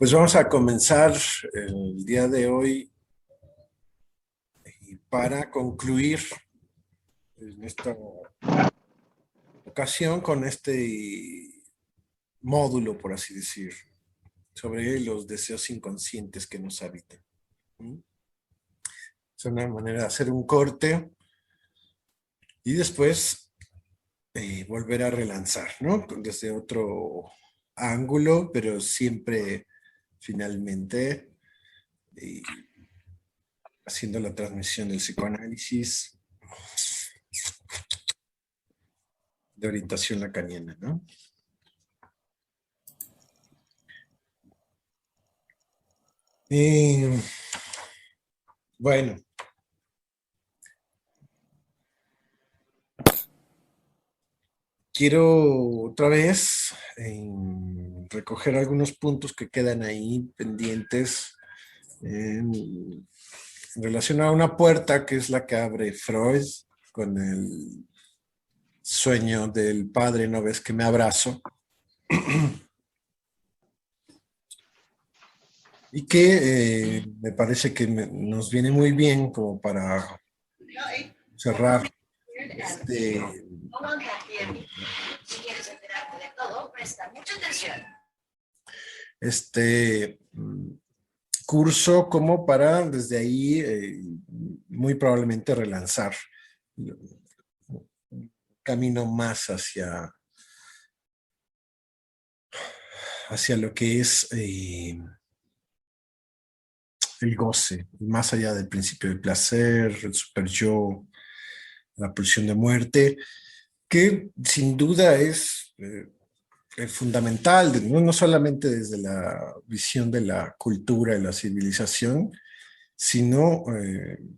Pues vamos a comenzar el día de hoy y para concluir en esta ocasión con este módulo, por así decir, sobre los deseos inconscientes que nos habitan. ¿Mm? Es una manera de hacer un corte y después volver a relanzar, ¿no? Desde otro ángulo, pero siempre finalmente eh, haciendo la transmisión del psicoanálisis de orientación lacaniana, ¿no? Eh, bueno, quiero otra vez recoger algunos puntos que quedan ahí pendientes en relación a una puerta que es la que abre Freud con el sueño del padre, ¿no ves que me abrazo? Y que me parece que nos viene muy bien como para cerrar este, este curso como para desde ahí muy probablemente relanzar un camino más hacia lo que es el goce, más allá del principio del placer, el super yo, la pulsión de muerte, que sin duda es fundamental, no solamente desde la visión de la cultura y la civilización, sino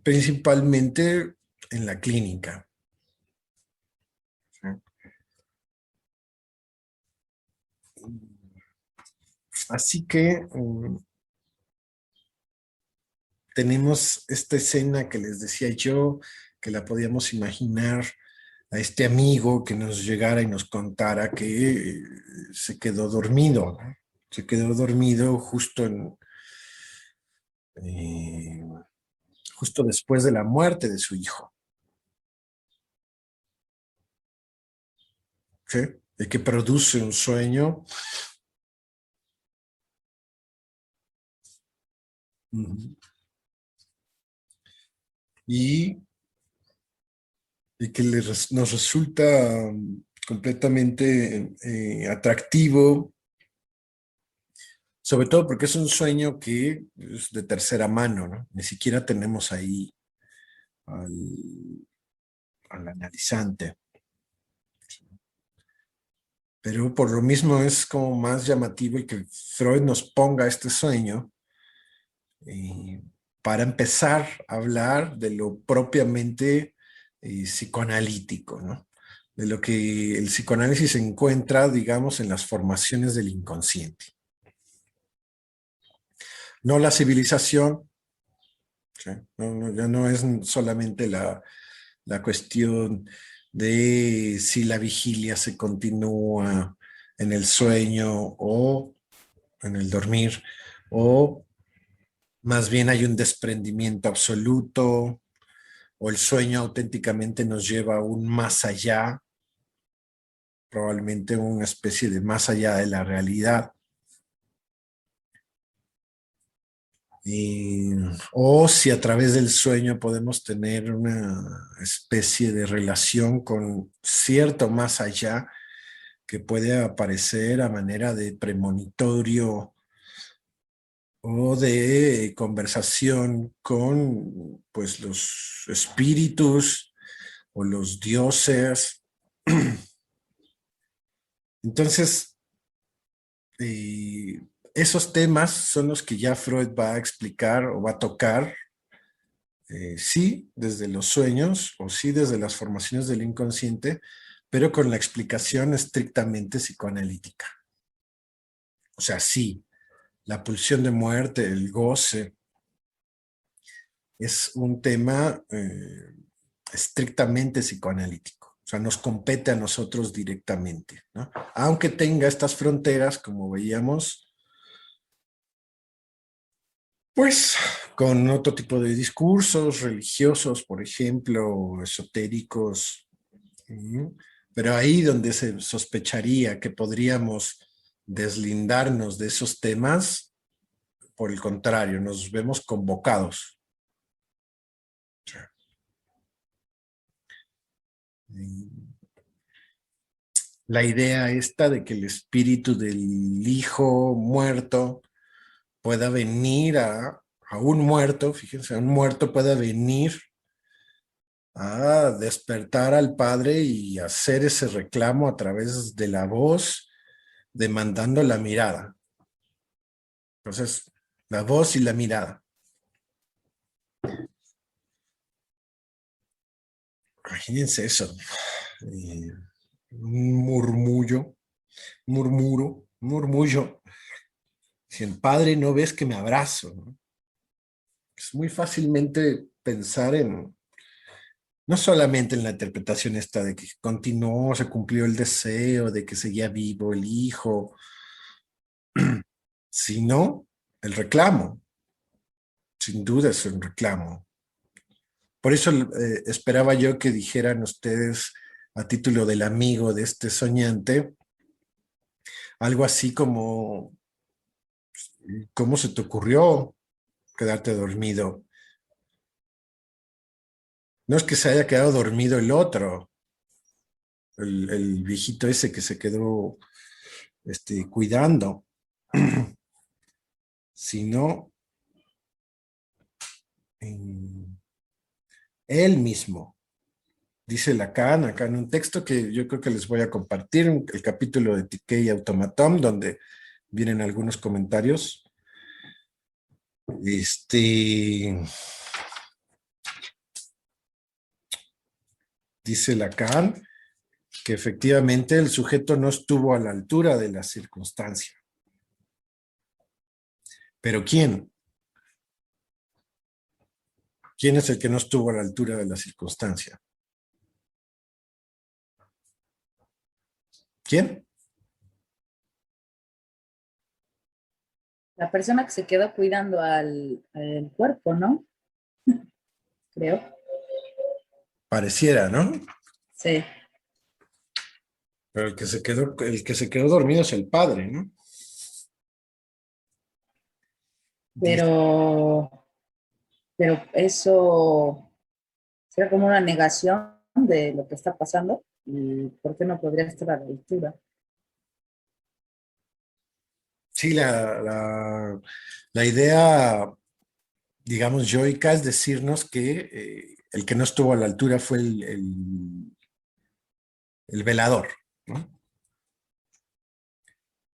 principalmente en la clínica. Así que tenemos esta escena que les decía yo, que la podíamos imaginar a este amigo que nos llegara y nos contara que se quedó dormido, ¿no? Se quedó dormido eh, justo después de la muerte de su hijo, ¿sí? El que produce un sueño. Uh-huh. y, y que nos resulta completamente atractivo, sobre todo porque es un sueño que es de tercera mano, ¿no? Ni siquiera tenemos ahí al, al analizante. Pero por lo mismo es como más llamativo y que Freud nos ponga este sueño eh, para empezar a hablar de lo propiamente psicoanalítico, ¿no? De lo que el psicoanálisis encuentra, digamos, en las formaciones del inconsciente. No la civilización, ¿sí? Ya no es solamente la cuestión de si la vigilia se continúa en el sueño o en el dormir, o más bien hay un desprendimiento absoluto, o el sueño auténticamente nos lleva aún más allá, probablemente una especie de más allá de la realidad. O si a través del sueño podemos tener una especie de relación con cierto más allá que puede aparecer a manera de premonitorio o de conversación con pues los espíritus o los dioses. Entonces, eh, esos temas son los que ya Freud va a explicar o va a tocar, sí desde los sueños o sí desde las formaciones del inconsciente, pero con la explicación estrictamente psicoanalítica. O sea, sí, la pulsión de muerte, el goce, es un tema estrictamente psicoanalítico. O sea, nos compete a nosotros directamente, ¿no? Aunque tenga estas fronteras, como veíamos, Pues con otro tipo de discursos religiosos, por ejemplo, esotéricos, pero ahí donde se sospecharía que podríamos deslindarnos de esos temas, por el contrario, nos vemos convocados. La idea esta de que el espíritu del hijo muerto pueda venir a un muerto, fíjense, a un muerto pueda venir a despertar al padre y hacer ese reclamo a través de la voz, demandando la mirada. Entonces, la voz y la mirada. Imagínense eso. Un murmullo. Si el padre no ves que me abrazo, ¿no? Es muy fácilmente pensar en, no solamente en la interpretación esta de que continuó, se cumplió el deseo, de que seguía vivo el hijo, sino el reclamo. Sin duda es un reclamo. Por eso esperaba yo que dijeran ustedes, a título del amigo de este soñante, algo así como, ¿cómo se te ocurrió quedarte dormido? No es que se haya quedado dormido el otro, el viejito ese que se quedó cuidando, sino en él mismo. Dice Lacan, acá en un texto que yo creo que les voy a compartir, el capítulo de Tikei Automaton, donde vienen algunos comentarios. Dice Lacan que efectivamente el sujeto no estuvo a la altura de la circunstancia. ¿Pero quién? ¿Quién es el que no estuvo a la altura de la circunstancia? ¿Quién? La persona que se quedó cuidando al cuerpo, ¿no? Creo. Pareciera, ¿no? Sí. Pero el que se quedó dormido es el padre, ¿no? Dice, Pero, pero eso será como una negación de lo que está pasando. ¿Y por qué no podría estar a la altura? sí, la idea, digamos, yoica es decirnos que el que no estuvo a la altura fue el velador, ¿no?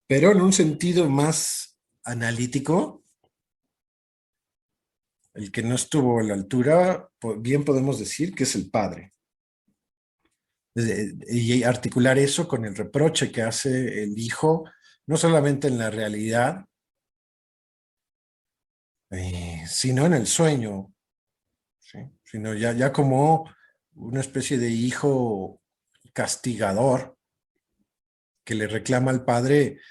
Pero en un sentido más analítico, el que no estuvo a la altura, bien podemos decir que es el padre. Y articular eso con el reproche que hace el hijo, no solamente en la realidad, sino en el sueño, ¿sí? Sino ya como una especie de hijo castigador que le reclama al padre,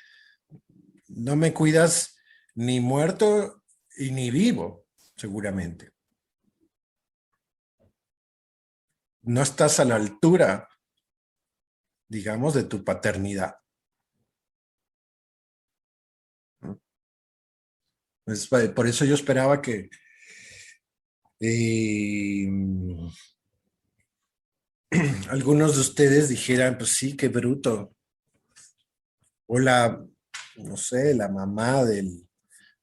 no me cuidas ni muerto y ni vivo, seguramente. No estás a la altura, digamos, de tu paternidad, ¿no? Pues, por eso yo esperaba que eh, algunos de ustedes dijeran, pues sí, qué bruto. O la, no sé, la mamá del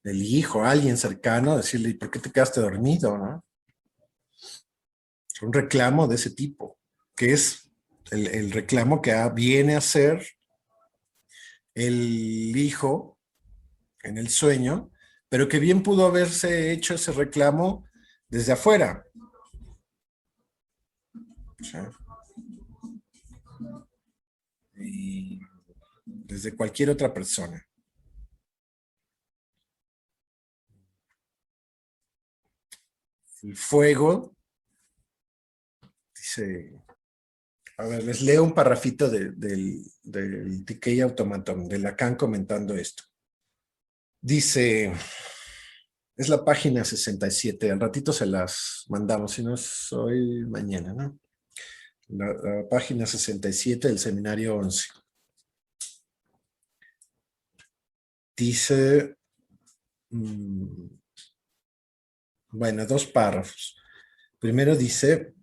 hijo, alguien cercano, decirle, ¿por qué te quedaste dormido, no? Un reclamo de ese tipo, que es el reclamo que viene a ser el hijo en el sueño, pero que bien pudo haberse hecho ese reclamo desde afuera. O sea, y desde cualquier otra persona. El fuego, dice, a ver, les leo un parrafito del Decay Automaton, de Lacan comentando esto. Dice, Es la página 67. Al ratito se las mandamos, si no es hoy, mañana, ¿no? La página 67 del seminario 11. Dice, bueno, dos párrafos. Primero dice,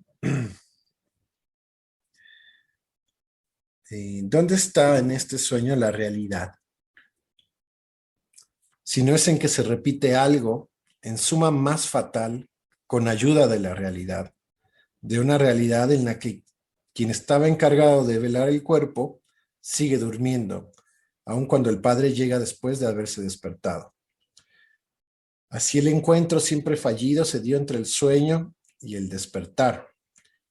¿dónde está en este sueño la realidad? Si no es en que se repite algo en suma más fatal con ayuda de la realidad, de una realidad en la que quien estaba encargado de velar el cuerpo sigue durmiendo, aun cuando el padre llega después de haberse despertado. Así el encuentro siempre fallido se dio entre el sueño y el despertar,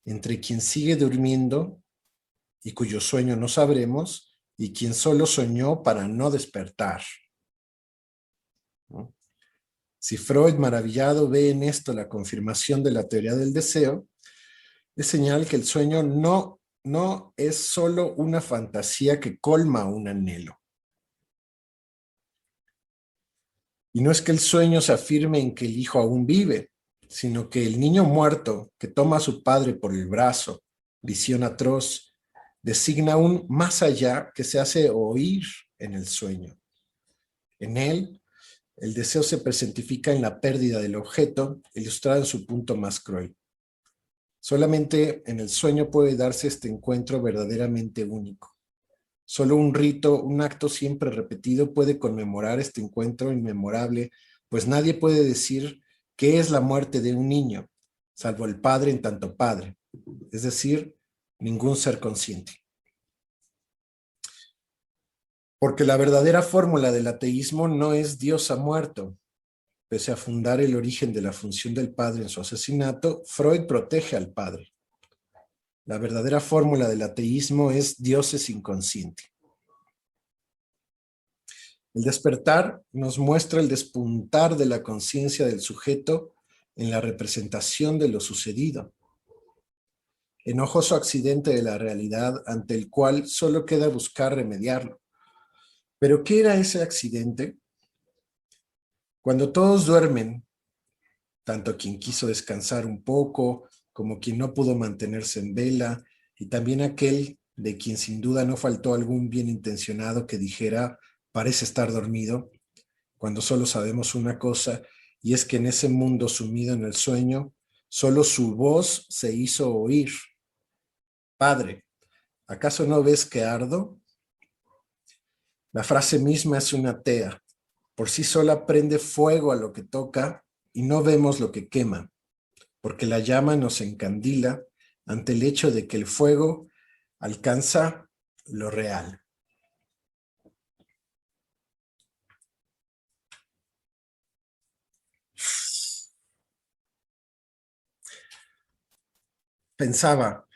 entre quien sigue durmiendo y cuyo sueño no sabremos, y quien solo soñó para no despertar. ¿No? Si Freud, maravillado, ve en esto la confirmación de la teoría del deseo, es señal que el sueño no es solo una fantasía que colma un anhelo. Y no es que el sueño se afirme en que el hijo aún vive, sino que el niño muerto que toma a su padre por el brazo, visión atroz, designa un más allá que se hace oír en el sueño. En él, el deseo se presentifica en la pérdida del objeto, ilustrado en su punto más cruel. Solamente en el sueño puede darse este encuentro verdaderamente único. Solo un rito, un acto siempre repetido puede conmemorar este encuentro inmemorable, pues nadie puede decir qué es la muerte de un niño, salvo el padre en tanto padre, es decir, ningún ser consciente. Porque la verdadera fórmula del ateísmo no es Dios ha muerto. Pese a fundar el origen de la función del padre en su asesinato, Freud protege al padre. La verdadera fórmula del ateísmo es Dios es inconsciente. El despertar nos muestra el despuntar de la conciencia del sujeto en la representación de lo sucedido. Enojoso accidente de la realidad ante el cual solo queda buscar remediarlo. ¿Pero qué era ese accidente? Cuando todos duermen, tanto quien quiso descansar un poco como quien no pudo mantenerse en vela, y también aquel de quien sin duda no faltó algún bien intencionado que dijera, parece estar dormido, cuando solo sabemos una cosa, y es que en ese mundo sumido en el sueño, solo su voz se hizo oír. Padre, ¿acaso no ves que ardo? La frase misma es una tea. Por sí sola prende fuego a lo que toca y no vemos lo que quema, porque la llama nos encandila ante el hecho de que el fuego alcanza lo real. Pensaba,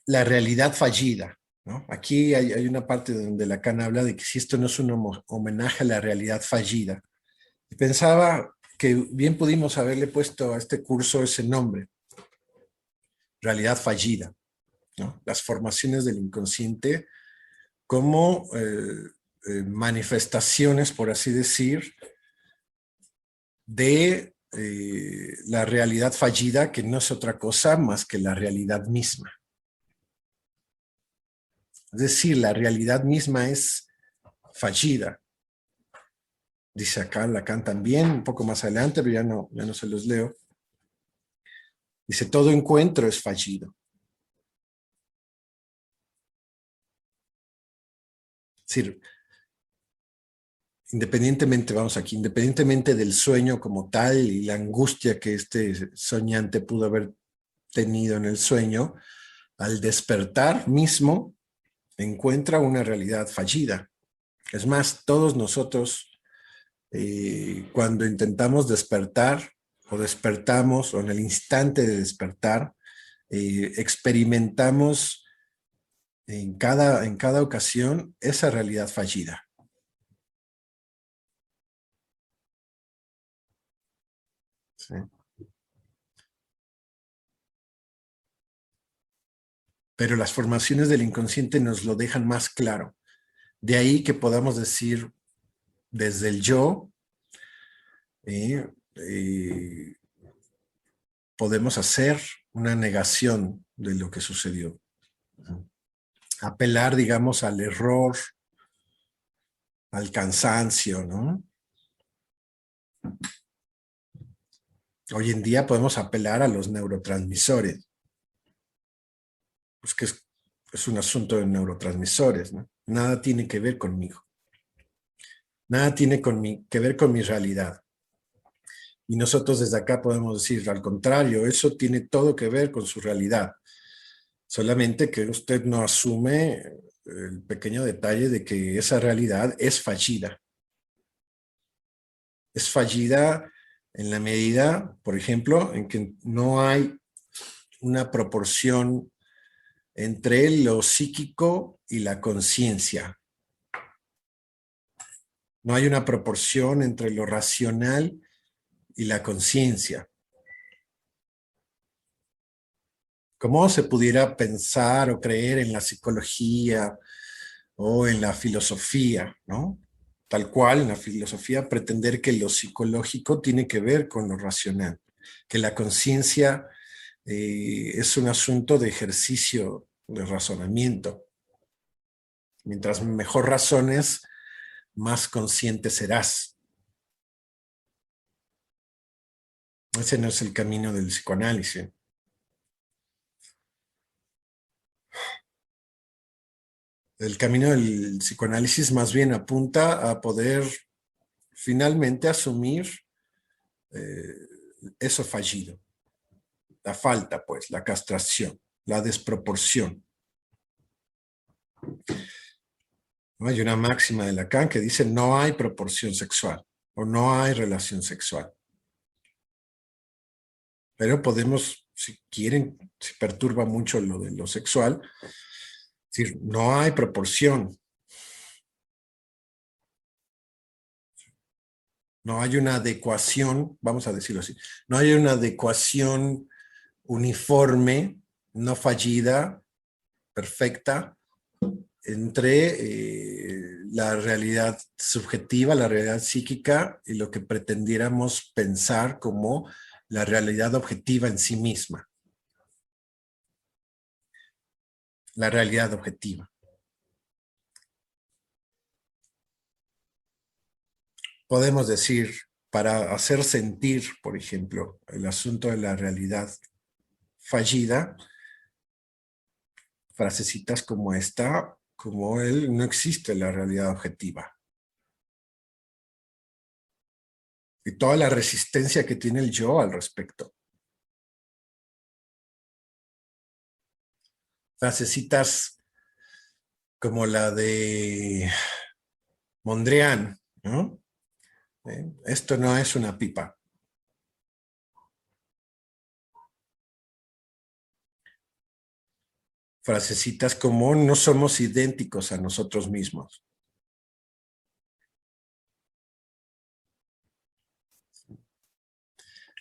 la realidad fallida, ¿no? Aquí hay una parte donde Lacan habla de que si esto no es un homenaje a la realidad fallida. Y pensaba que bien pudimos haberle puesto a este curso ese nombre, realidad fallida, ¿no? Las formaciones del inconsciente como manifestaciones, por así decir, de la realidad fallida, que no es otra cosa más que la realidad misma. Es decir, la realidad misma es fallida. Dice acá Lacan también, un poco más adelante, pero ya no se los leo. Dice, todo encuentro es fallido. Es decir, independientemente, vamos aquí, independientemente del sueño como tal y la angustia que este soñante pudo haber tenido en el sueño, al despertar mismo encuentra una realidad fallida. Es más, todos nosotros, cuando intentamos despertar o despertamos o en el instante de despertar, experimentamos en cada ocasión esa realidad fallida. ¿Sí? Pero las formaciones del inconsciente nos lo dejan más claro. De ahí que podamos decir desde el yo, y podemos hacer una negación de lo que sucedió. Apelar, digamos, al error, al cansancio, ¿no? Hoy en día podemos apelar a los neurotransmisores, pues que es un asunto de neurotransmisores, ¿no? Nada tiene que ver conmigo. Nada tiene que ver con mi realidad. Y nosotros desde acá podemos decir, al contrario, eso tiene todo que ver con su realidad. Solamente que usted no asume el pequeño detalle de que esa realidad es fallida. Es fallida en la medida, por ejemplo, en que no hay una proporción entre lo psíquico y la conciencia. No hay una proporción entre lo racional y la conciencia. ¿Cómo se pudiera pensar o creer en la psicología o en la filosofía, ¿no? Tal cual, en la filosofía, pretender que lo psicológico tiene que ver con lo racional, que la conciencia es un asunto de ejercicio de razonamiento. Mientras mejor razones, más consciente serás. Ese no es el camino del psicoanálisis. El camino del psicoanálisis más bien apunta a poder finalmente asumir eh, eso fallido, la falta, pues, la castración, la desproporción. ¿No? Hay una máxima de Lacan que dice no hay proporción sexual o no hay relación sexual. Pero podemos, si quieren, si perturba mucho lo de lo sexual, decir no hay proporción. No hay una adecuación, vamos a decirlo así, no hay una adecuación uniforme, no fallida, perfecta, entre la realidad subjetiva, la realidad psíquica y lo que pretendiéramos pensar como la realidad objetiva en sí misma. La realidad objetiva. Podemos decir, para hacer sentir, por ejemplo, el asunto de la realidad fallida, frasecitas como esta, como él, no existe la realidad objetiva. Y toda la resistencia que tiene el yo al respecto. Frasecitas como la de Mondrian, ¿no? Esto no es una pipa. Frasecitas como no somos idénticos a nosotros mismos.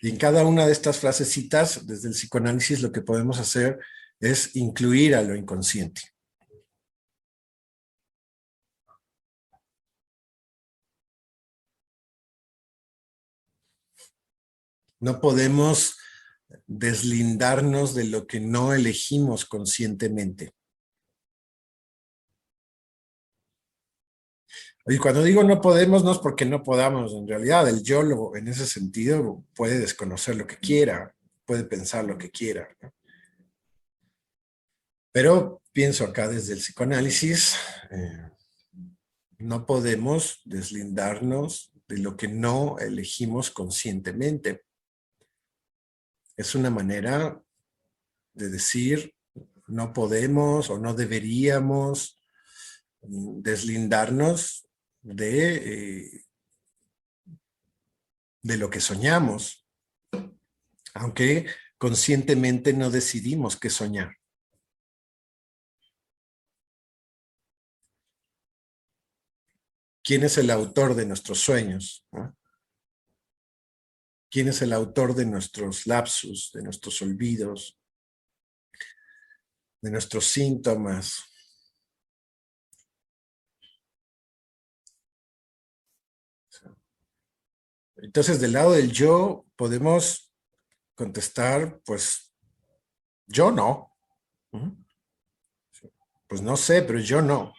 Y en cada una de estas frasecitas, desde el psicoanálisis, lo que podemos hacer es incluir a lo inconsciente. No podemos deslindarnos de lo que no elegimos conscientemente. Y cuando digo no podemos, no es porque no podamos, en realidad el yo en ese sentido puede desconocer lo que quiera, puede pensar lo que quiera, ¿no? Pero pienso acá desde el psicoanálisis, no podemos deslindarnos de lo que no elegimos conscientemente. Es una manera de decir no podemos o no deberíamos deslindarnos de lo que soñamos, aunque conscientemente no decidimos qué soñar. ¿Quién es el autor de nuestros sueños? ¿No? ¿Quién es el autor de nuestros lapsus, de nuestros olvidos, de nuestros síntomas? Entonces, del lado del yo, podemos contestar, pues, yo no. Pues no sé, pero yo no.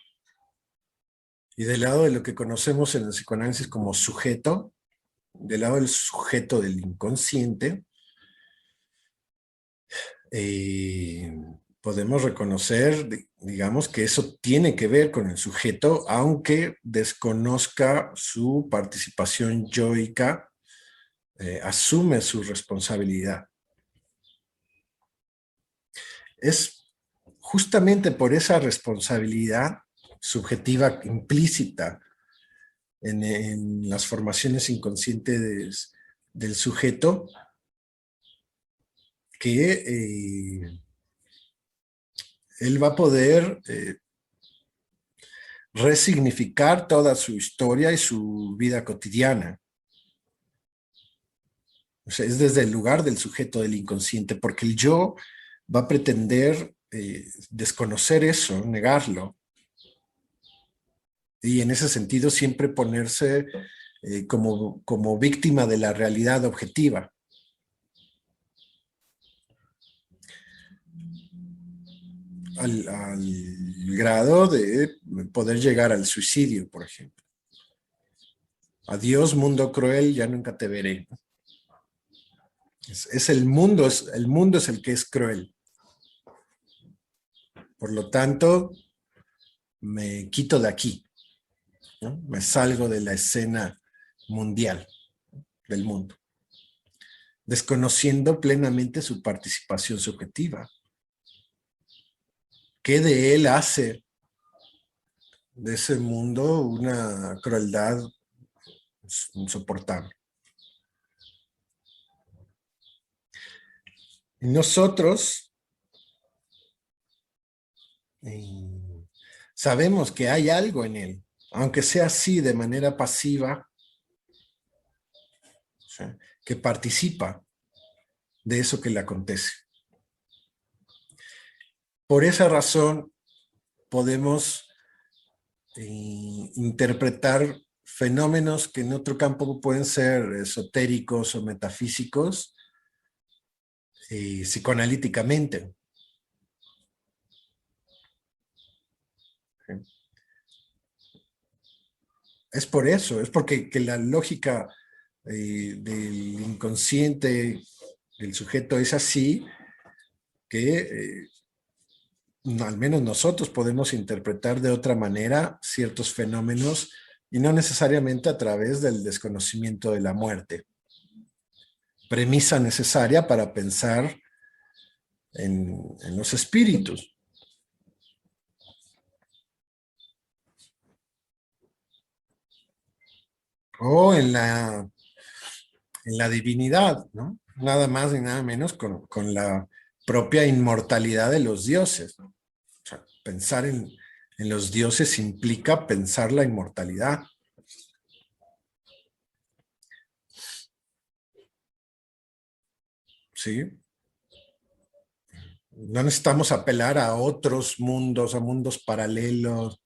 Y del lado de lo que conocemos en el psicoanálisis como sujeto, del lado del sujeto del inconsciente, eh, podemos reconocer, digamos, que eso tiene que ver con el sujeto, aunque desconozca su participación yoica, asume su responsabilidad. Es justamente por esa responsabilidad subjetiva implícita en las formaciones inconscientes del sujeto que él va a poder resignificar toda su historia y su vida cotidiana. O sea, es desde el lugar del sujeto del inconsciente, porque el yo va a pretender desconocer eso, negarlo, y en ese sentido siempre ponerse como víctima de la realidad objetiva. Al grado de poder llegar al suicidio, por ejemplo. Adiós, mundo cruel, ya nunca te veré. Es el mundo es el que es cruel. Por lo tanto, me quito de aquí, ¿no? Me salgo de la escena mundial del mundo, desconociendo plenamente su participación subjetiva. ¿Qué de él hace de ese mundo una crueldad insoportable? Y nosotros sabemos que hay algo en él, aunque sea así de manera pasiva, ¿sí?, que participa de eso que le acontece. Por esa razón podemos interpretar fenómenos que en otro campo pueden ser esotéricos o metafísicos psicoanalíticamente. Es por eso, es porque que la lógica del inconsciente del sujeto es así que al menos nosotros podemos interpretar de otra manera ciertos fenómenos y no necesariamente a través del desconocimiento de la muerte. Premisa necesaria para pensar en los espíritus. O en la divinidad, ¿no? Nada más ni nada menos con la propia inmortalidad de los dioses, ¿no? O sea, pensar en los dioses implica pensar la inmortalidad. ¿Sí? No necesitamos apelar a otros mundos, a mundos paralelos,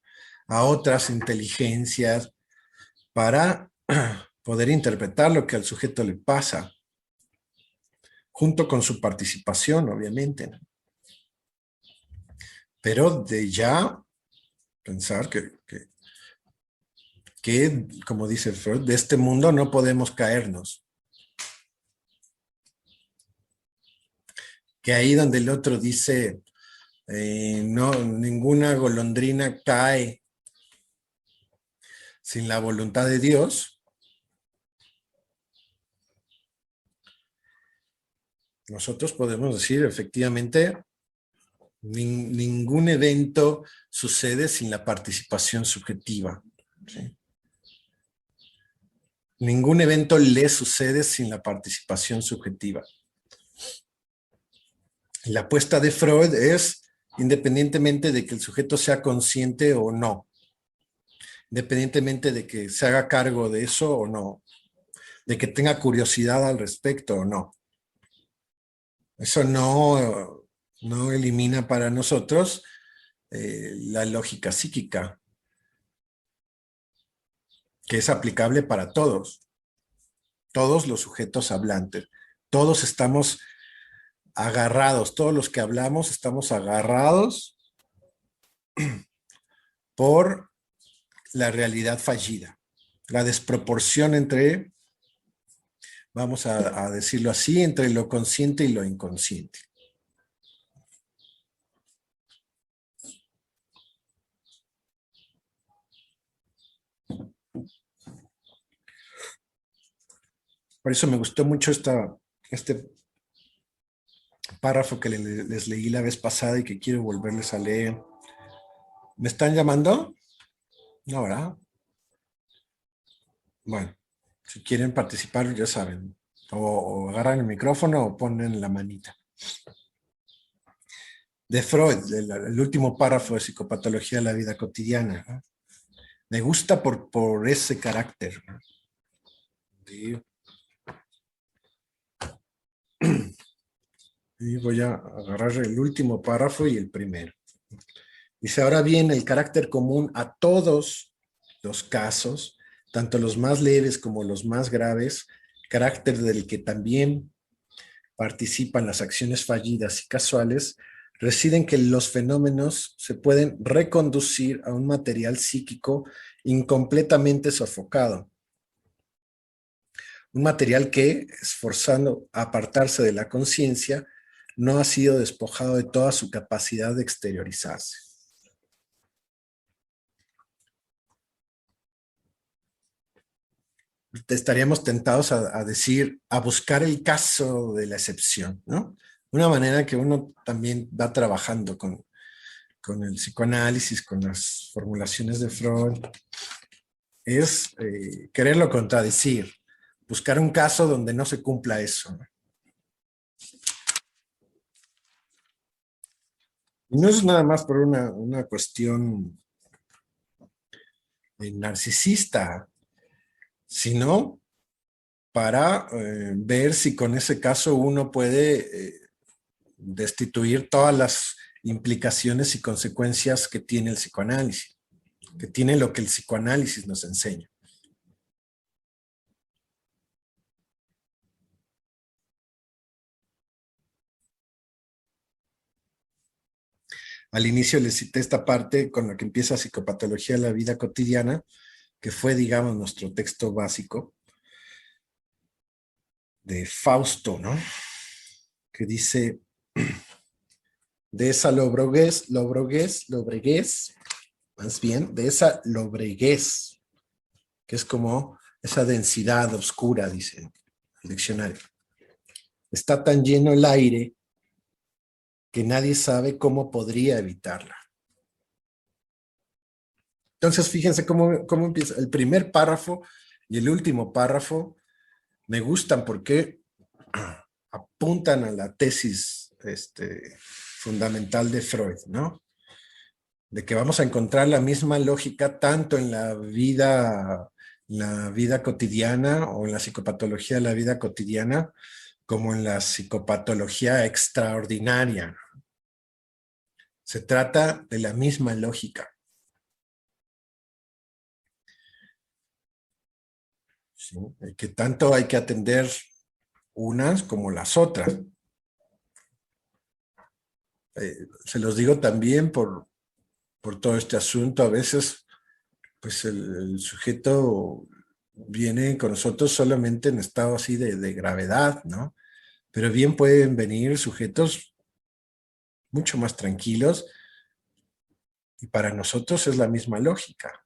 a otras inteligencias para poder interpretar lo que al sujeto le pasa, junto con su participación, obviamente. Pero de ya pensar que, como dice Freud, de este mundo no podemos caernos. Que ahí donde el otro dice, no, ninguna golondrina cae sin la voluntad de Dios, nosotros podemos decir efectivamente, ningún evento sucede sin la participación subjetiva. ¿Sí? Ningún evento le sucede sin la participación subjetiva. La apuesta de Freud es independientemente de que el sujeto sea consciente o no, independientemente de que se haga cargo de eso o no, de que tenga curiosidad al respecto o no. Eso no elimina para nosotros la lógica psíquica, que es aplicable para todos. todos los sujetos hablantes. Todos estamos agarrados, todos los que hablamos estamos agarrados por la realidad fallida, la desproporción entre, vamos a decirlo así, entre lo consciente y lo inconsciente. Por eso me gustó mucho este párrafo que les leí la vez pasada y que quiero volverles a leer. ¿Me están llamando? No, ¿verdad? Bueno, si quieren participar, ya saben. O agarran el micrófono o ponen la manita. De Freud, el último párrafo de Psicopatología de la vida cotidiana, ¿no? Me gusta por ese carácter, ¿no? Sí. Y voy a agarrar el último párrafo y el primero. Dice, ahora bien, el carácter común a todos los casos, tanto los más leves como los más graves, carácter del que también participan las acciones fallidas y casuales, reside en que los fenómenos se pueden reconducir a un material psíquico incompletamente sofocado. Un material que, esforzando a apartarse de la conciencia, no ha sido despojado de toda su capacidad de exteriorizarse. Estaríamos tentados a decir, a buscar el caso de la excepción, ¿no? Una manera que uno también va trabajando con el psicoanálisis, con las formulaciones de Freud, es quererlo contradecir, buscar un caso donde no se cumpla eso, ¿no? Y no es nada más por una cuestión narcisista, sino para ver si con ese caso uno puede destituir todas las implicaciones y consecuencias que tiene el psicoanálisis, que tiene lo que el psicoanálisis nos enseña. Al inicio les cité esta parte con la que empieza Psicopatología de la vida cotidiana, que fue, digamos, nuestro texto básico de Fausto, ¿no? Que dice, de esa lobreguez, más bien, de esa lobreguez, que es como esa densidad oscura, dice el diccionario. Está tan lleno el aire que nadie sabe cómo podría evitarla. Entonces, fíjense cómo empieza. El primer párrafo y el último párrafo me gustan porque apuntan a la tesis fundamental de Freud, ¿no? De que vamos a encontrar la misma lógica tanto en la vida cotidiana o en la psicopatología de la vida cotidiana como en la psicopatología extraordinaria. Se trata de la misma lógica. ¿Sí? Que tanto hay que atender unas como las otras. Se los digo también por todo este asunto. A veces, pues el sujeto viene con nosotros solamente en estado así de gravedad, ¿no? Pero bien pueden venir sujetos mucho más tranquilos y para nosotros es la misma lógica.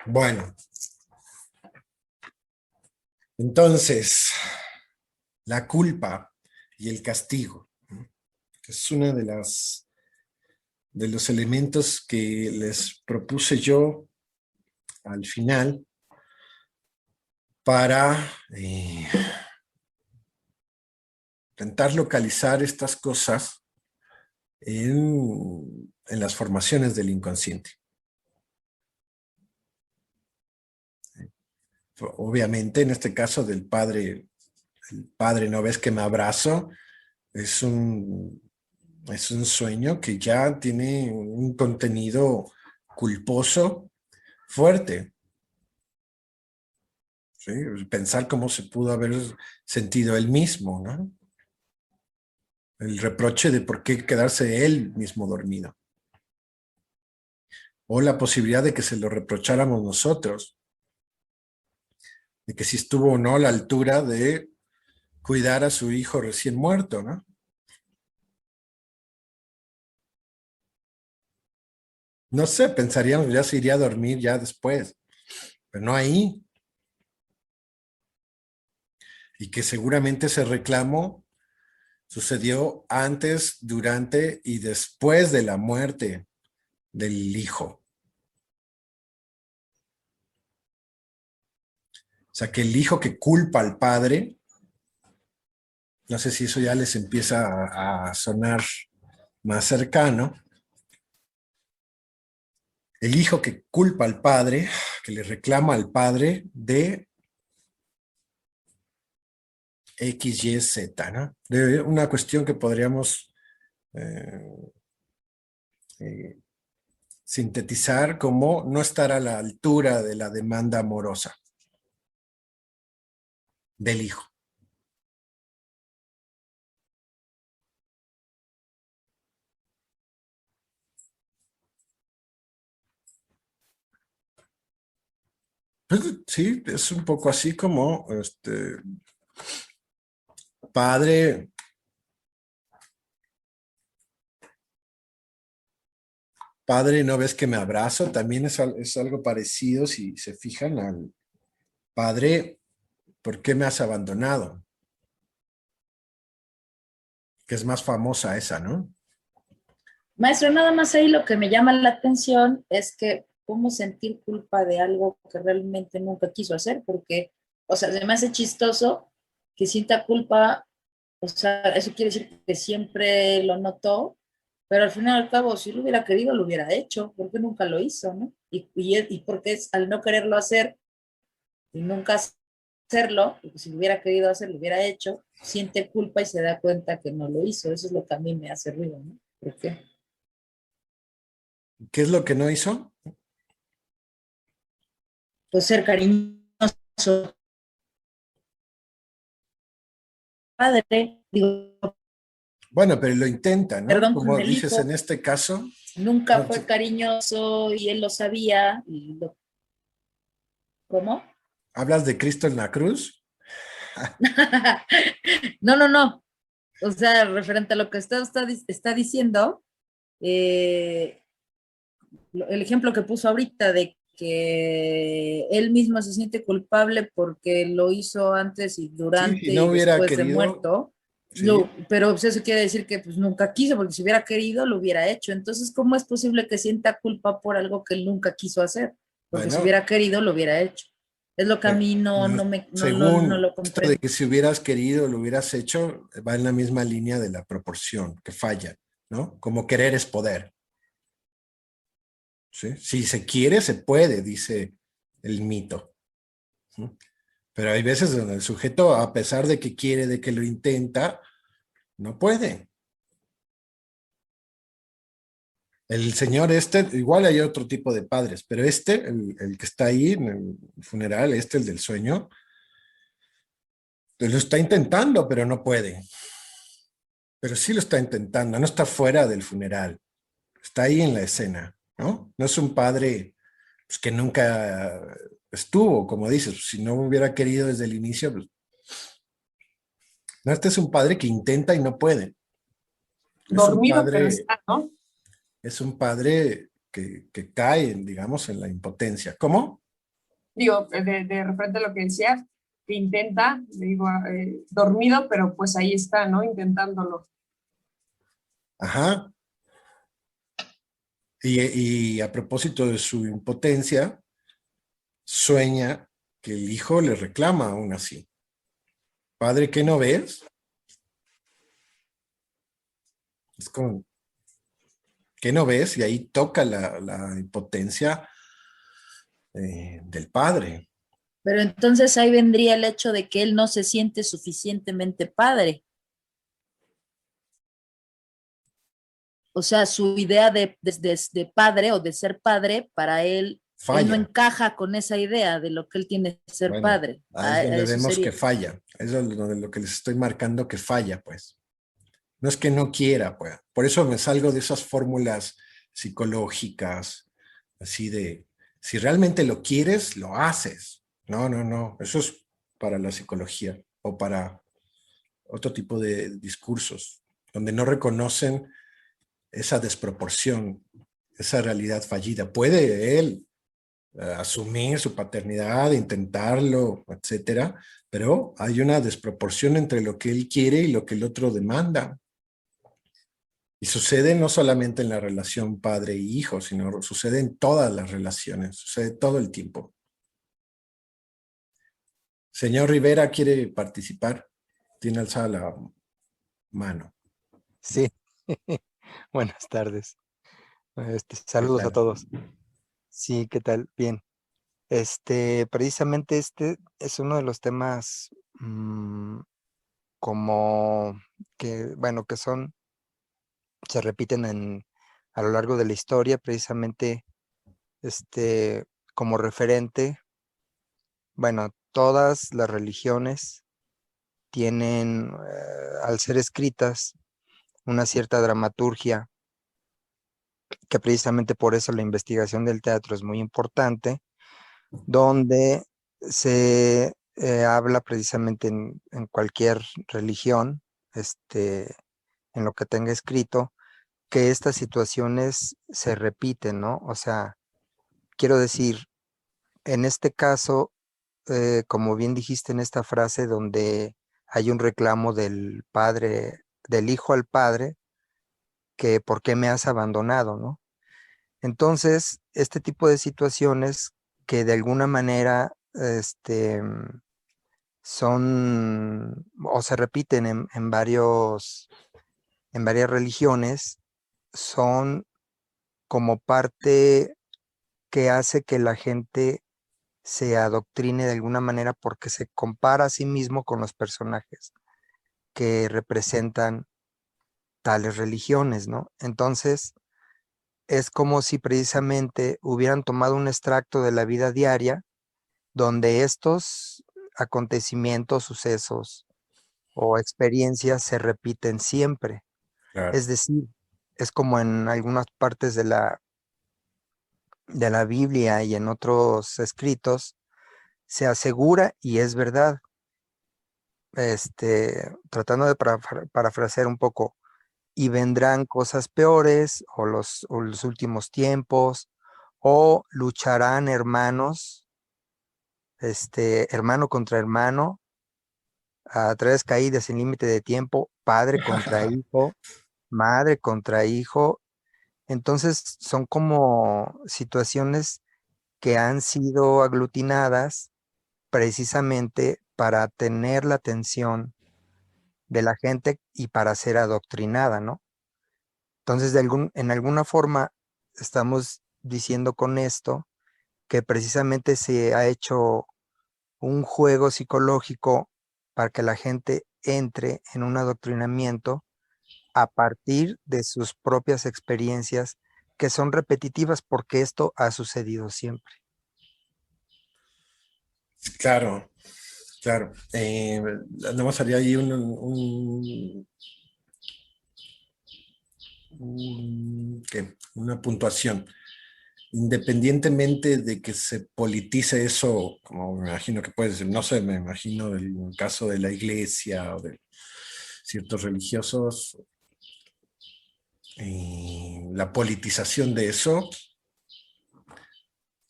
Bueno, entonces, la culpa y el castigo, ¿no? Que es una de los elementos que les propuse yo al final para intentar localizar estas cosas en las formaciones del inconsciente. Obviamente, en este caso del padre, el padre, ¿no ves que me abrazo? Es es un sueño que ya tiene un contenido culposo fuerte. ¿Sí? Pensar cómo se pudo haber sentido él mismo, ¿no? El reproche de por qué quedarse él mismo dormido. O la posibilidad de que se lo reprocháramos nosotros, de que si estuvo o no a la altura de cuidar a su hijo recién muerto, ¿no? No sé, pensaríamos ya se iría a dormir ya después, pero no ahí. Y que seguramente ese reclamo sucedió antes, durante y después de la muerte del hijo. O sea, que el hijo que culpa al padre, no sé si eso ya les empieza a sonar más cercano, el hijo que culpa al padre, que le reclama al padre de X, Y, Z, ¿no? De una cuestión que podríamos eh, eh, sintetizar como no estar a la altura de la demanda amorosa del hijo. Pues, sí, es un poco así como padre, padre, ¿no ves que me abrazo? También es algo parecido si se fijan al padre, ¿por qué me has abandonado? Que es más famosa esa, ¿no? Maestro, nada más ahí lo que me llama la atención es que cómo sentir culpa de algo que realmente nunca quiso hacer, porque, o sea, se me hace chistoso que sienta culpa, o sea, eso quiere decir que siempre lo notó, pero al final y al cabo, si lo hubiera querido, lo hubiera hecho, porque nunca lo hizo, ¿no? Y porque es, al no quererlo hacer y nunca hacerlo, porque si lo hubiera querido hacer, lo hubiera hecho, siente culpa y se da cuenta que no lo hizo. Eso es lo que a mí me hace ruido, ¿no? ¿Por qué? ¿Qué es lo que no hizo? Pues ser cariñoso, padre, digo, Bueno, pero lo intenta, ¿no? perdón, con Como el dices en hijo, este caso, nunca no, fue cariñoso y él lo sabía. Y lo, ¿cómo? hablas de Cristo en la cruz. No, no, no. O sea, referente a lo que está diciendo, eh, el ejemplo que puso ahorita de que él mismo se siente culpable porque lo hizo antes y Sí, si durante no y hubiera después de querido, muerto, sí, pero pues, eso quiere decir que pues nunca quiso, porque si hubiera querido lo hubiera hecho. Entonces, ¿cómo es posible que sienta culpa por algo que él nunca quiso hacer? Porque si bueno, hubiera querido lo hubiera hecho. Es lo que a mí no según lo esto de comprendo. que si hubieras querido, lo hubieras hecho, va en la misma línea de la proporción, que falla, ¿no? Como querer es poder, ¿sí? Si se quiere, se puede, dice el mito. ¿Sí? Pero hay veces donde el sujeto, a pesar de que quiere, de que lo intenta, no puede. El señor igual hay otro tipo de padres, pero el que está ahí en el funeral, el del sueño, lo está intentando, pero no puede. Pero sí lo está intentando, no está fuera del funeral, está ahí en la escena, ¿no? No es un padre pues, que nunca estuvo, como dices, pues, si no hubiera querido desde el inicio, pues, no, este es un padre que intenta y no puede. Dormido, pero está, ¿no? Es un padre que cae, digamos, en la impotencia. ¿Cómo? Digo, de referente a lo que decías, que intenta, digo, dormido, pero pues ahí está, ¿no? Intentándolo. Ajá. Y a propósito de su impotencia, sueña que el hijo le reclama aún así. Padre, ¿qué no ves? Es como, ¿qué no ves? Y ahí toca la impotencia del padre. Pero entonces ahí vendría el hecho de que él no se siente suficientemente padre. O sea, su idea de padre o de ser padre, para él no Falla. encaja con esa idea de lo que él tiene que ser Bueno, padre. ahí es donde Eso vemos sería. que falla. Eso es lo que les estoy marcando que falla, pues. No es que no quiera, pues. Por eso me salgo de esas fórmulas psicológicas, así de, si realmente lo quieres, lo haces. No, no, no. Eso es para la psicología o para otro tipo de discursos, donde no reconocen esa desproporción, esa realidad fallida. Puede él asumir su paternidad, intentarlo, etcétera, pero hay una desproporción entre lo que él quiere y lo que el otro demanda. Y sucede no solamente en la relación padre y hijo, sino sucede en todas las relaciones, sucede todo el tiempo. Señor Rivera, ¿quiere participar? Tiene alzada la mano. Sí, buenas tardes. ¿Qué Saludos a tal? todos. Sí, ¿qué tal? Bien. Precisamente este es uno de los temas como que, bueno, se repiten a lo largo de la historia, precisamente como referente. Bueno, todas las religiones tienen, al ser escritas, una cierta dramaturgia, que precisamente por eso la investigación del teatro es muy importante, donde se habla precisamente en cualquier religión, en lo que tenga escrito, que estas situaciones se repiten, ¿no? O sea, quiero decir, en este caso, como bien dijiste en esta frase, donde hay un reclamo del padre, del hijo al padre, que ¿por qué me has abandonado, no? Entonces, este tipo de situaciones que de alguna manera son o se repiten en varias religiones, son como parte que hace que la gente se adoctrine de alguna manera porque se compara a sí mismo con los personajes que representan tales religiones, ¿no? Entonces, es como si precisamente hubieran tomado un extracto de la vida diaria donde estos acontecimientos, sucesos o experiencias se repiten siempre. Claro. Es decir, es como en algunas partes de la Biblia y en otros escritos, se asegura y es verdad. Tratando de parafrasear un poco, y vendrán cosas peores o los últimos tiempos, o lucharán hermanos, hermano contra hermano, a través caídas sin límite de tiempo, padre contra hijo, madre contra hijo. Entonces son como situaciones que han sido aglutinadas precisamente para tener la atención de la gente y para ser adoctrinada, ¿no? Entonces, en alguna forma, estamos diciendo con esto que precisamente se ha hecho un juego psicológico para que la gente entre en un adoctrinamiento a partir de sus propias experiencias que son repetitivas porque esto ha sucedido siempre. Claro, claro. Nada más haría ahí una puntuación. Independientemente de que se politice eso, como me imagino que puede ser, no sé, me imagino el caso de la iglesia o de ciertos religiosos, la politización de eso,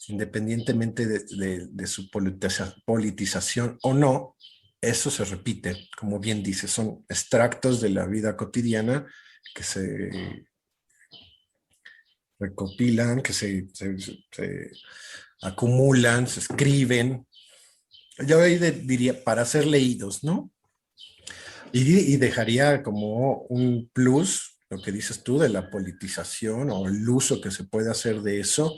independientemente de su politización o no, eso se repite, como bien dice, son extractos de la vida cotidiana que se recopilan, que se acumulan, se escriben. Yo ahí diría para ser leídos, ¿no? Y dejaría como un plus, lo que dices tú, de la politización o el uso que se puede hacer de eso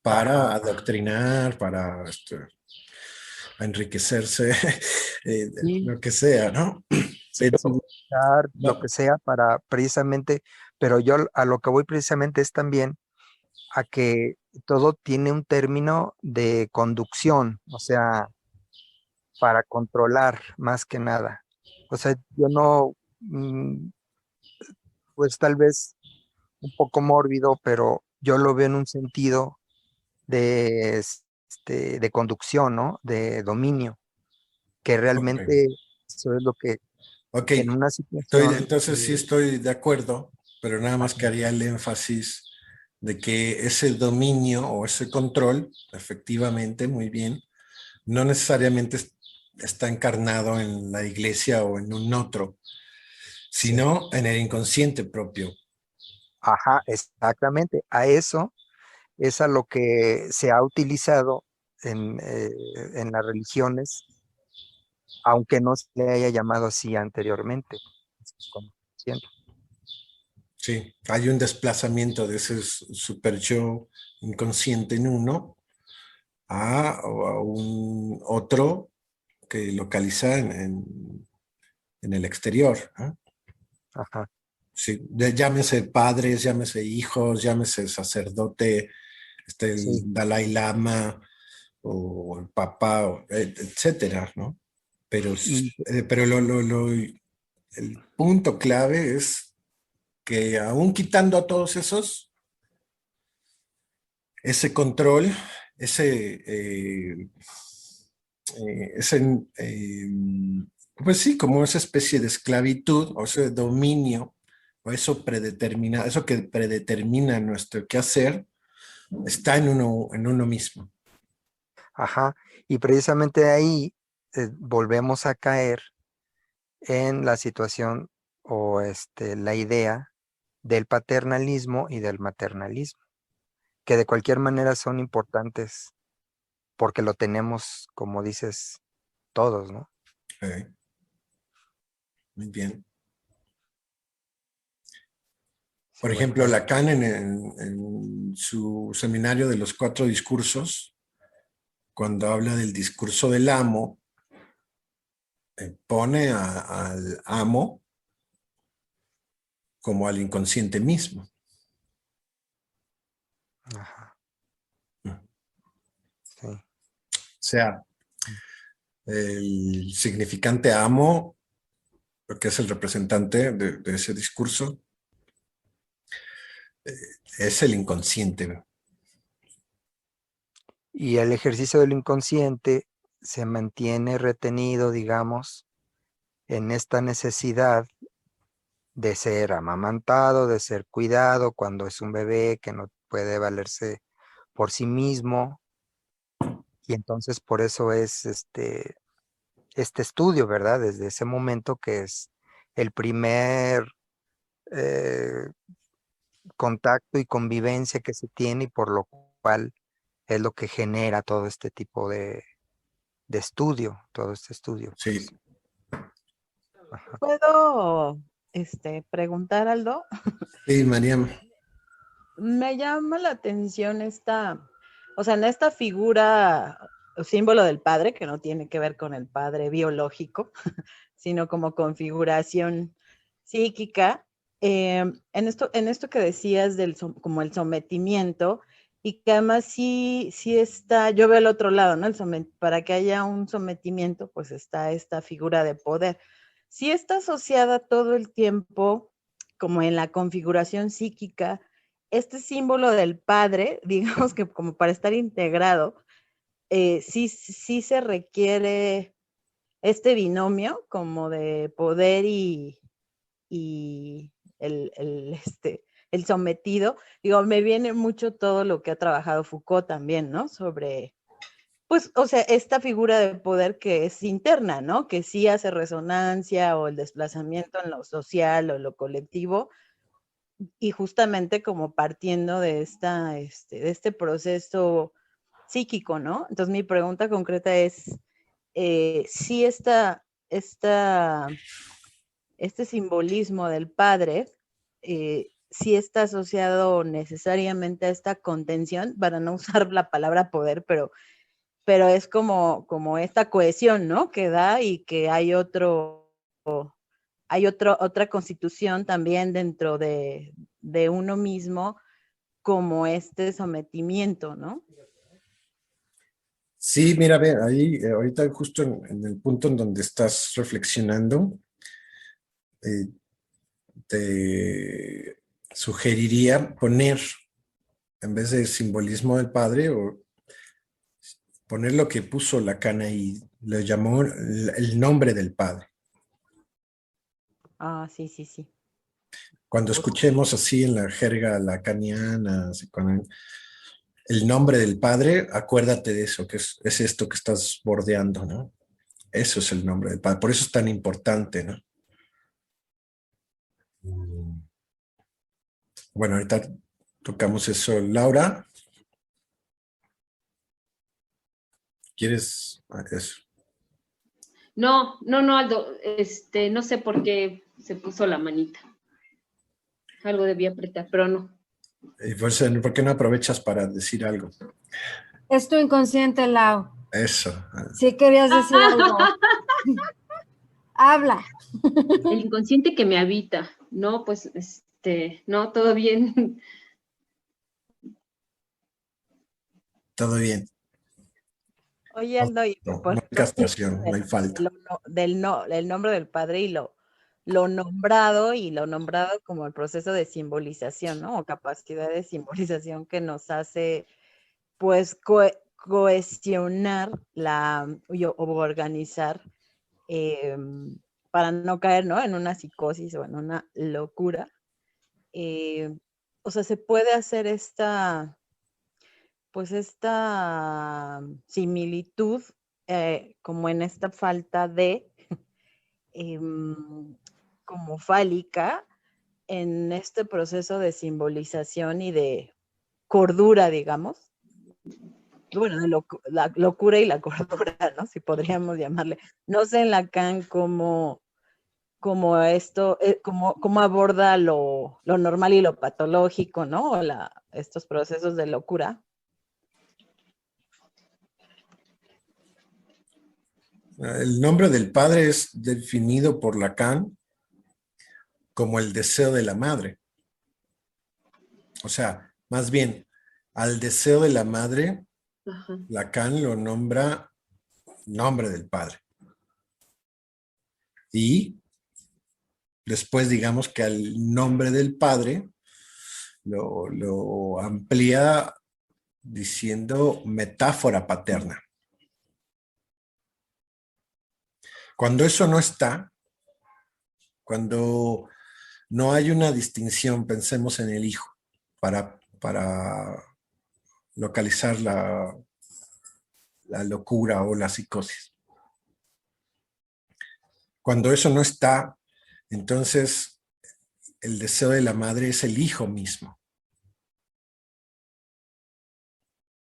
para adoctrinar, para enriquecerse, Sí, lo que sea, ¿no? Pero, sensibilizar, lo no, que sea, para precisamente, pero yo a lo que voy precisamente es también a que todo tiene un término de conducción, o sea, para controlar más que nada. O sea, yo no, pues tal vez un poco mórbido, pero yo lo veo en un sentido de, de conducción, ¿no? De dominio, que ok. realmente eso es lo que Ok, en una situación, entonces sí estoy de acuerdo, pero nada más que ajá, haría el énfasis de que ese dominio o ese control, efectivamente, muy bien, no necesariamente está encarnado en la iglesia o en un otro, sí, sino en el inconsciente propio. ajá, exactamente, a eso es a lo que se ha utilizado en las religiones, aunque no se le haya llamado así anteriormente. Como siento. Sí, hay un desplazamiento de ese super yo inconsciente en uno a un otro que localiza en el exterior. ¿Eh? Ajá, Sí, llámese padres, llámese hijos, llámese sacerdote, sí, el Dalai Lama o el Papa, etcétera, ¿no? Pero, y pero el punto clave es que aún quitando a todos esos, ese control, ese, ese pues sí, como esa especie de esclavitud o ese dominio o eso predetermina, eso que predetermina nuestro quehacer, está en uno mismo. ajá, y precisamente ahí volvemos a caer en la situación o la idea del paternalismo y del maternalismo, que de cualquier manera son importantes porque lo tenemos, como dices, todos, ¿no? Ok, muy bien. Sí, Por bueno, ejemplo, Lacan en su seminario de los cuatro discursos, cuando habla del discurso del amo, pone al amo como al inconsciente mismo. ajá, O sí, sea, el significante amo, que es el representante de ese discurso, eh, es el inconsciente. y el ejercicio del inconsciente se mantiene retenido, digamos, en esta necesidad de ser amamantado, de ser cuidado cuando es un bebé que no puede valerse por sí mismo. Y entonces por eso es este estudio, ¿verdad? Desde ese momento que es el primer eh, contacto y convivencia que se tiene y por lo cual es lo que genera todo este tipo de estudio, todo este estudio, pues. Sí, Ajá. ¿Puedo preguntar, Aldo? sí, Mariam. Me llama la atención o sea, en esta figura, símbolo del padre, que no tiene que ver con el padre biológico, sino como configuración psíquica, en esto que decías como el sometimiento, y que además sí está, yo veo el otro lado, ¿no? Para que haya un sometimiento, pues está esta figura de poder. Sí está asociada todo el tiempo, como en la configuración psíquica, este símbolo del padre, digamos que como para estar integrado, sí se requiere este binomio como de poder y el sometido. Digo, me viene mucho todo lo que ha trabajado Foucault también, ¿no? Sobre, pues, o sea, esta figura de poder que es interna, ¿no? Que sí hace resonancia o el desplazamiento en lo social o lo colectivo, y justamente como partiendo de de este proceso psíquico, ¿no? Entonces mi pregunta concreta es, si este simbolismo del padre, sí está asociado necesariamente a esta contención, para no usar la palabra poder, pero es como esta cohesión, ¿no? Que da y que hay hay otra constitución también dentro de uno mismo, como este sometimiento, ¿no? Sí, mira, ve, ahí ahorita justo en el punto en donde estás reflexionando, eh, te sugeriría poner, en vez de simbolismo del padre, o poner lo que puso Lacan ahí, le llamó el nombre del padre. Ah, sí, sí, sí. Cuando escuchemos así en la jerga lacaniana, así, el nombre del padre, acuérdate de eso, que es esto que estás bordeando, ¿no? Eso es el nombre del padre. Por eso es tan importante, ¿no? Bueno, ahorita tocamos eso. Laura, ¿quieres eso? No, no, no, Aldo, no sé por qué se puso la manita. Algo debía apretar, pero no. ¿Por qué no aprovechas para decir algo? Es tu inconsciente, Lau. Eso. Si querías decir algo. Habla. El inconsciente que me habita, no, pues, no, todo bien. Todo bien. Oye, Aldo, y No, por no hay castración, no hay falta. del nombre del padre y lo nombrado como el proceso de simbolización, ¿no? O capacidad de simbolización que nos hace, pues, cohesionar o organizar para no caer, ¿no? En una psicosis o en una locura. O sea, se puede hacer esta similitud como en esta falta de como fálica en este proceso de simbolización y de cordura, digamos. Bueno, de la locura y la cordura, ¿no? Si podríamos llamarle. No sé en Lacan cómo esto, cómo aborda lo normal y lo patológico, ¿no? O estos procesos de locura. El nombre del padre es definido por Lacan como el deseo de la madre. O sea, más bien, al deseo de la madre, Ajá. Lacan lo nombra nombre del padre. Y después digamos que al nombre del padre lo amplía diciendo metáfora paterna. Cuando eso no está, cuando no hay una distinción, pensemos en el hijo, para localizar la locura o la psicosis. Cuando eso no está, entonces el deseo de la madre es el hijo mismo.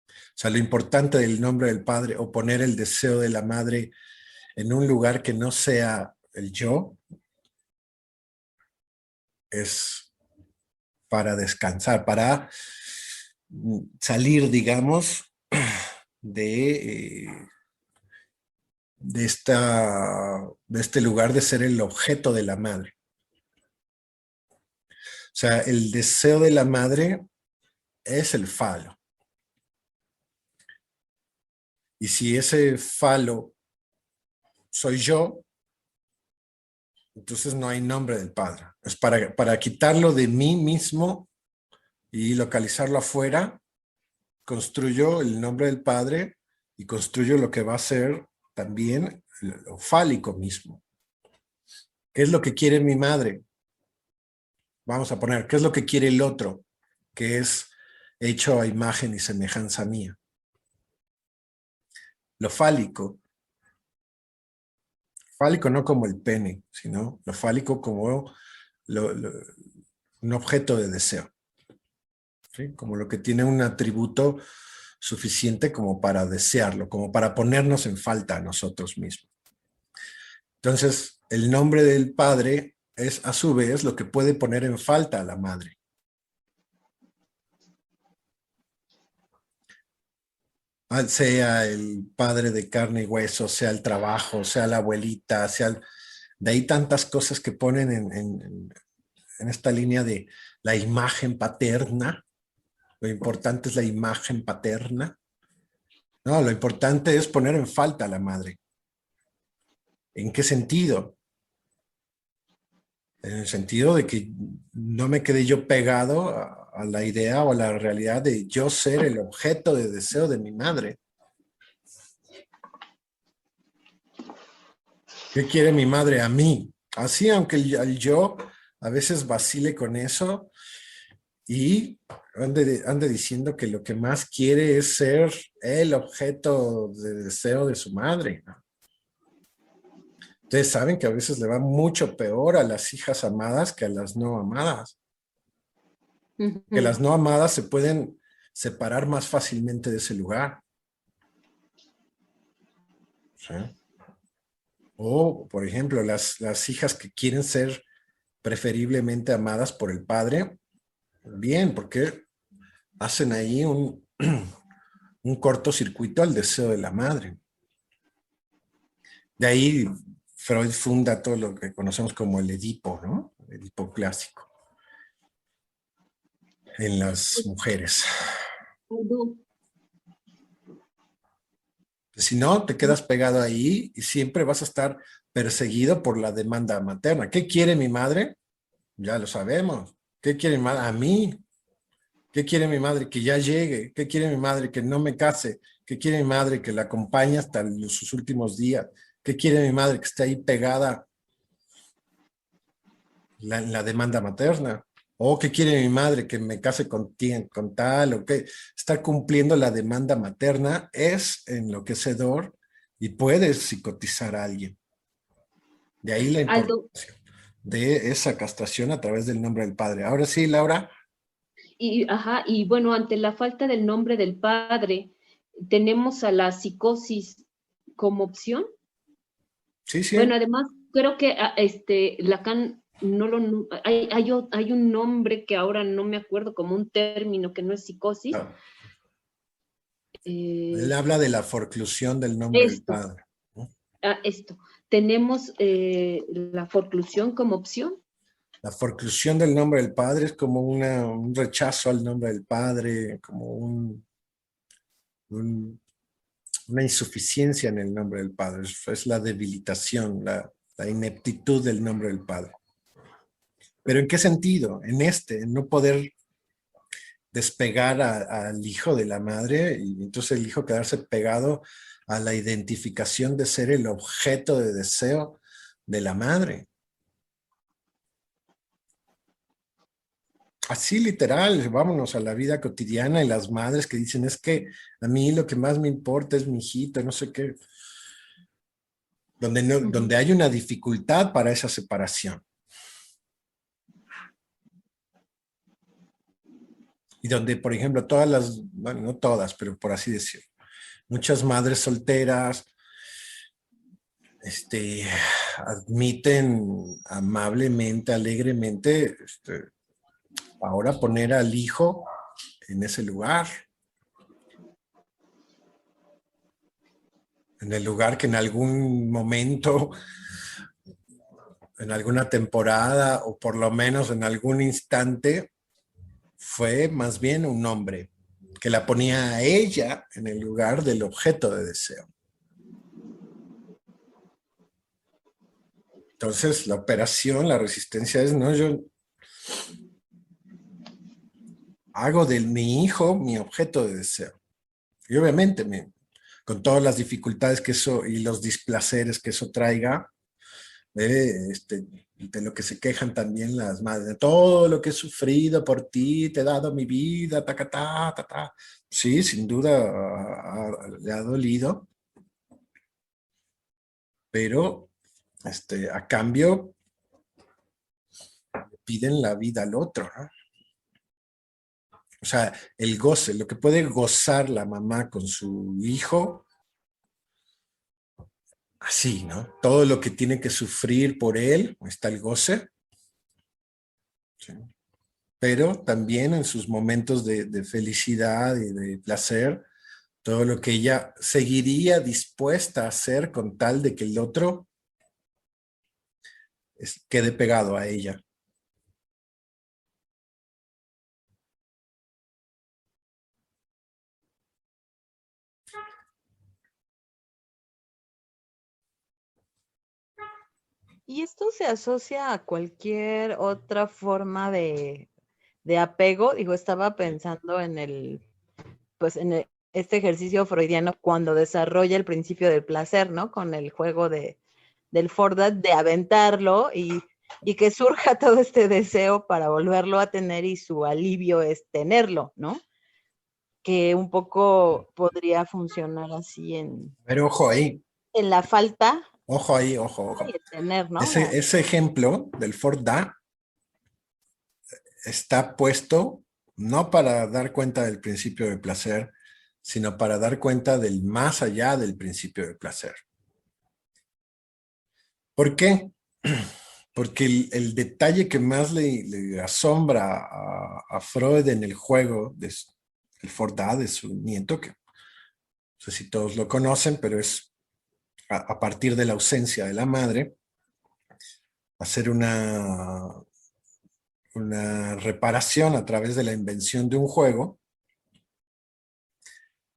O sea, lo importante del nombre del padre o poner el deseo de la madre en un lugar que no sea el yo es para descansar, para salir, digamos, de este lugar de ser el objeto de la madre. O sea, el deseo de la madre es el falo. Y si ese falo soy yo, entonces no hay nombre del padre. Es para quitarlo de mí mismo y localizarlo afuera, construyo el nombre del padre y construyo lo que va a ser también lo fálico mismo. ¿Qué es lo que quiere mi madre? Vamos a poner, ¿qué es lo que quiere el otro? Que es hecho a imagen y semejanza mía. Lo fálico no como el pene, sino lo fálico como un objeto de deseo. ¿Sí? Como lo que tiene un atributo suficiente como para desearlo, como para ponernos en falta a nosotros mismos. Entonces, el nombre del padre es a su vez lo que puede poner en falta a la madre. Sea el padre de carne y hueso, sea el trabajo, sea la abuelita, sea De ahí tantas cosas que ponen en esta línea de la imagen paterna. Lo importante es la imagen paterna. No, lo importante es poner en falta a la madre. ¿En qué sentido? En el sentido de que no me quedé yo pegado a la idea o a la realidad de yo ser el objeto de deseo de mi madre. ¿Qué quiere mi madre a mí? Así, aunque el yo a veces vacile con eso y ande diciendo que lo que más quiere es ser el objeto de deseo de su madre, ¿no? Ustedes saben que a veces le va mucho peor a las hijas amadas que a las no amadas. Que las no amadas se pueden separar más fácilmente de ese lugar. ¿Sí? O, por ejemplo, las hijas que quieren ser preferiblemente amadas por el padre, bien, porque hacen ahí un cortocircuito al deseo de la madre. De ahí Freud funda todo lo que conocemos como el Edipo, ¿no? El Edipo clásico en las mujeres. Si no, te quedas pegado ahí y siempre vas a estar perseguido por la demanda materna. ¿Qué quiere mi madre? Ya lo sabemos. ¿Qué quiere mi madre? A mí. ¿Qué quiere mi madre? Que ya llegue. ¿Qué quiere mi madre? Que no me case. ¿Qué quiere mi madre? Que la acompañe hasta sus últimos días. ¿Qué quiere mi madre? Que esté ahí pegada la demanda materna. ¿O qué quiere mi madre? Que me case con tal, o que estar cumpliendo la demanda materna es enloquecedor y puede psicotizar a alguien. De ahí la importancia de esa castración a través del nombre del padre. Ahora sí, Laura. Y bueno, ante la falta del nombre del padre, ¿tenemos a la psicosis como opción? Sí, sí. Bueno, además, creo que Lacan hay un nombre que ahora no me acuerdo, como un término que no es psicosis. No. Él habla de la forclusión del nombre del padre. Esto. ¿Tenemos la forclusión como opción? La forclusión del nombre del padre es como un rechazo al nombre del padre, como una insuficiencia en el nombre del padre. Es la debilitación, la ineptitud del nombre del padre. ¿Pero en qué sentido? En no poder despegar al hijo de la madre y entonces el hijo quedarse pegado a la identificación de ser el objeto de deseo de la madre. Así literal, vámonos a la vida cotidiana y las madres que dicen es que a mí lo que más me importa es mi hijito, no sé qué. Donde hay una dificultad para esa separación. Y donde, por ejemplo, bueno, no todas, pero por así decirlo, muchas madres solteras admiten amablemente, alegremente, ahora poner al hijo en ese lugar. En el lugar que en algún momento, en alguna temporada, o por lo menos en algún instante, fue más bien un hombre que la ponía a ella en el lugar del objeto de deseo. Entonces, la operación, la resistencia es, no, yo hago de mi hijo mi objeto de deseo. Y obviamente, con todas las dificultades que eso y los displaceres que eso traiga, de lo que se quejan también las madres, de todo lo que he sufrido por ti, te he dado mi vida, ta. Sí, sin duda le ha dolido, pero a cambio piden la vida al otro, ¿no? O sea, el goce, lo que puede gozar la mamá con su hijo, así, ¿no? Todo lo que tiene que sufrir por él, está el goce, ¿sí? Pero también en sus momentos de felicidad y de placer, todo lo que ella seguiría dispuesta a hacer con tal de que el otro quede pegado a ella. ¿Y esto se asocia a cualquier otra forma de apego? Digo, estaba pensando en este ejercicio freudiano cuando desarrolla el principio del placer, ¿no? Con el juego del Fordat, de aventarlo y que surja todo este deseo para volverlo a tener y su alivio es tenerlo, ¿no? Que un poco podría funcionar así Pero ojo ahí, en la falta ojo ahí, ojo. y el tener, ¿no? Ese ejemplo del Fordat está puesto no para dar cuenta del principio de placer, sino para dar cuenta del más allá del principio de placer. ¿Por qué? Porque el detalle que más le asombra a Freud en el juego del Fordat, de su nieto, que no sé si todos lo conocen, pero es a partir de la ausencia de la madre, hacer una reparación a través de la invención de un juego,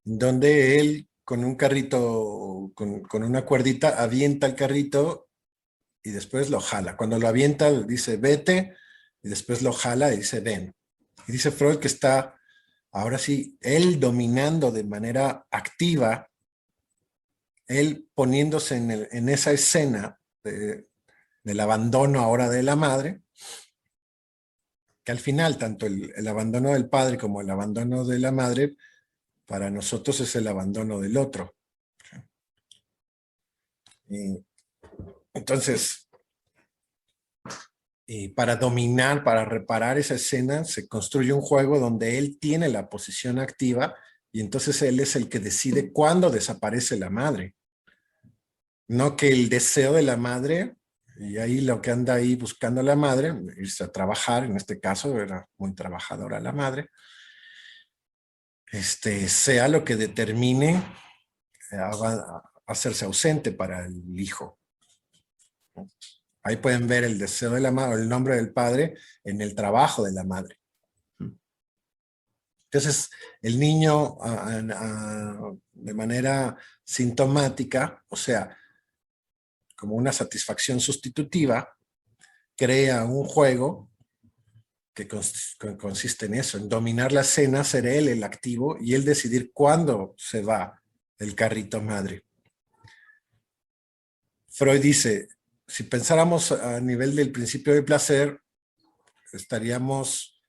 donde él con un carrito, con una cuerdita, avienta el carrito y después lo jala. Cuando lo avienta, dice vete, y después lo jala y dice ven. Y dice Freud que está, ahora sí, él dominando de manera activa, él poniéndose en esa escena del abandono ahora de la madre, que al final, tanto el abandono del padre como el abandono de la madre, para nosotros es el abandono del otro. Y entonces, para dominar, para reparar esa escena, se construye un juego donde él tiene la posición activa y entonces él es el que decide cuándo desaparece la madre. No que el deseo de la madre, y ahí lo que anda ahí buscando la madre, irse a trabajar, en este caso era muy trabajadora la madre, sea lo que determine hacerse ausente para el hijo. Ahí pueden ver el deseo de la madre, el nombre del padre en el trabajo de la madre. Entonces, el niño de manera sintomática, o sea, como una satisfacción sustitutiva, crea un juego que consiste en eso, en dominar la escena, ser él el activo y él decidir cuándo se va el carrito madre. Freud dice, si pensáramos a nivel del principio de placer, estaríamos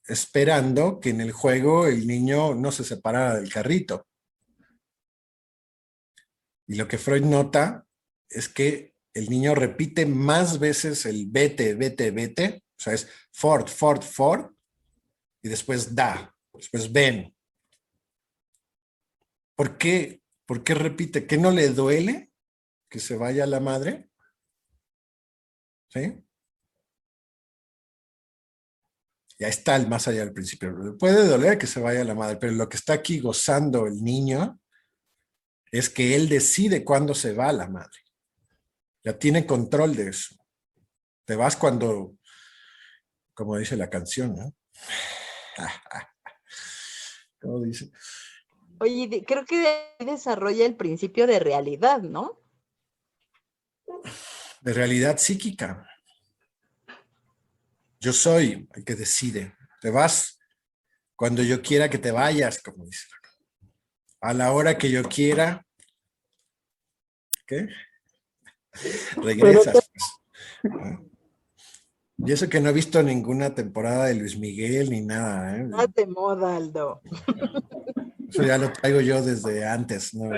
esperando que en el juego el niño no se separara del carrito. Y lo que Freud nota es que el niño repite más veces el vete, vete, vete, o sea, es Ford, Ford, Ford, y después da, después ven. ¿Por qué? ¿Por qué repite? ¿Qué no le duele que se vaya la madre? ¿Sí? Ya está el más allá del principio. Puede doler que se vaya la madre, pero lo que está aquí gozando el niño es que él decide cuándo se va la madre. Ya tiene control de eso. Te vas cuando, como dice la canción, ¿no? ¿Cómo dice? Oye, creo que de ahí desarrolla el principio de realidad, ¿no? De realidad psíquica. Yo soy el que decide. Te vas cuando yo quiera que te vayas, como dice. A la hora que yo quiera. ¿Qué? Regresas. Pues. Y eso que no he visto ninguna temporada de Luis Miguel ni nada. Nada de moda, Aldo. Eso ya lo traigo yo desde antes, ¿no?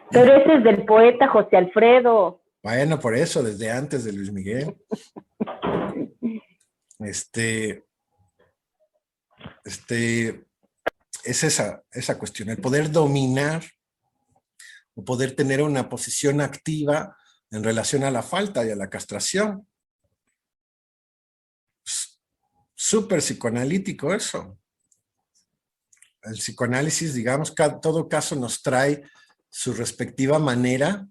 Pero ese es del poeta José Alfredo. Bueno, por eso, desde antes de Luis Miguel. Es esa cuestión, el poder dominar o poder tener una posición activa en relación a la falta y a la castración. Súper psicoanalítico eso. El psicoanálisis, digamos, todo caso nos trae su respectiva manera,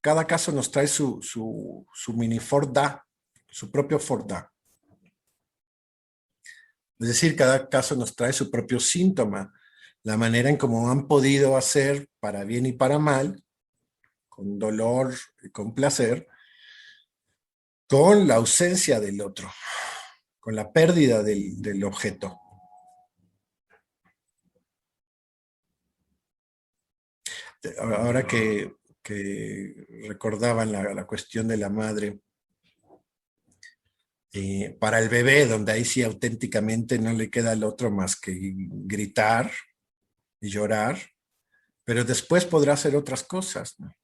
cada caso nos trae su mini Forda, su propio Forda. Es decir, cada caso nos trae su propio síntoma, la manera en cómo han podido hacer para bien y para mal, con dolor y con placer, con la ausencia del otro, con la pérdida del objeto. Ahora que recordaban la cuestión de la madre, para el bebé, donde ahí sí auténticamente no le queda al otro más que gritar y llorar, pero después podrá hacer otras cosas, ¿no?,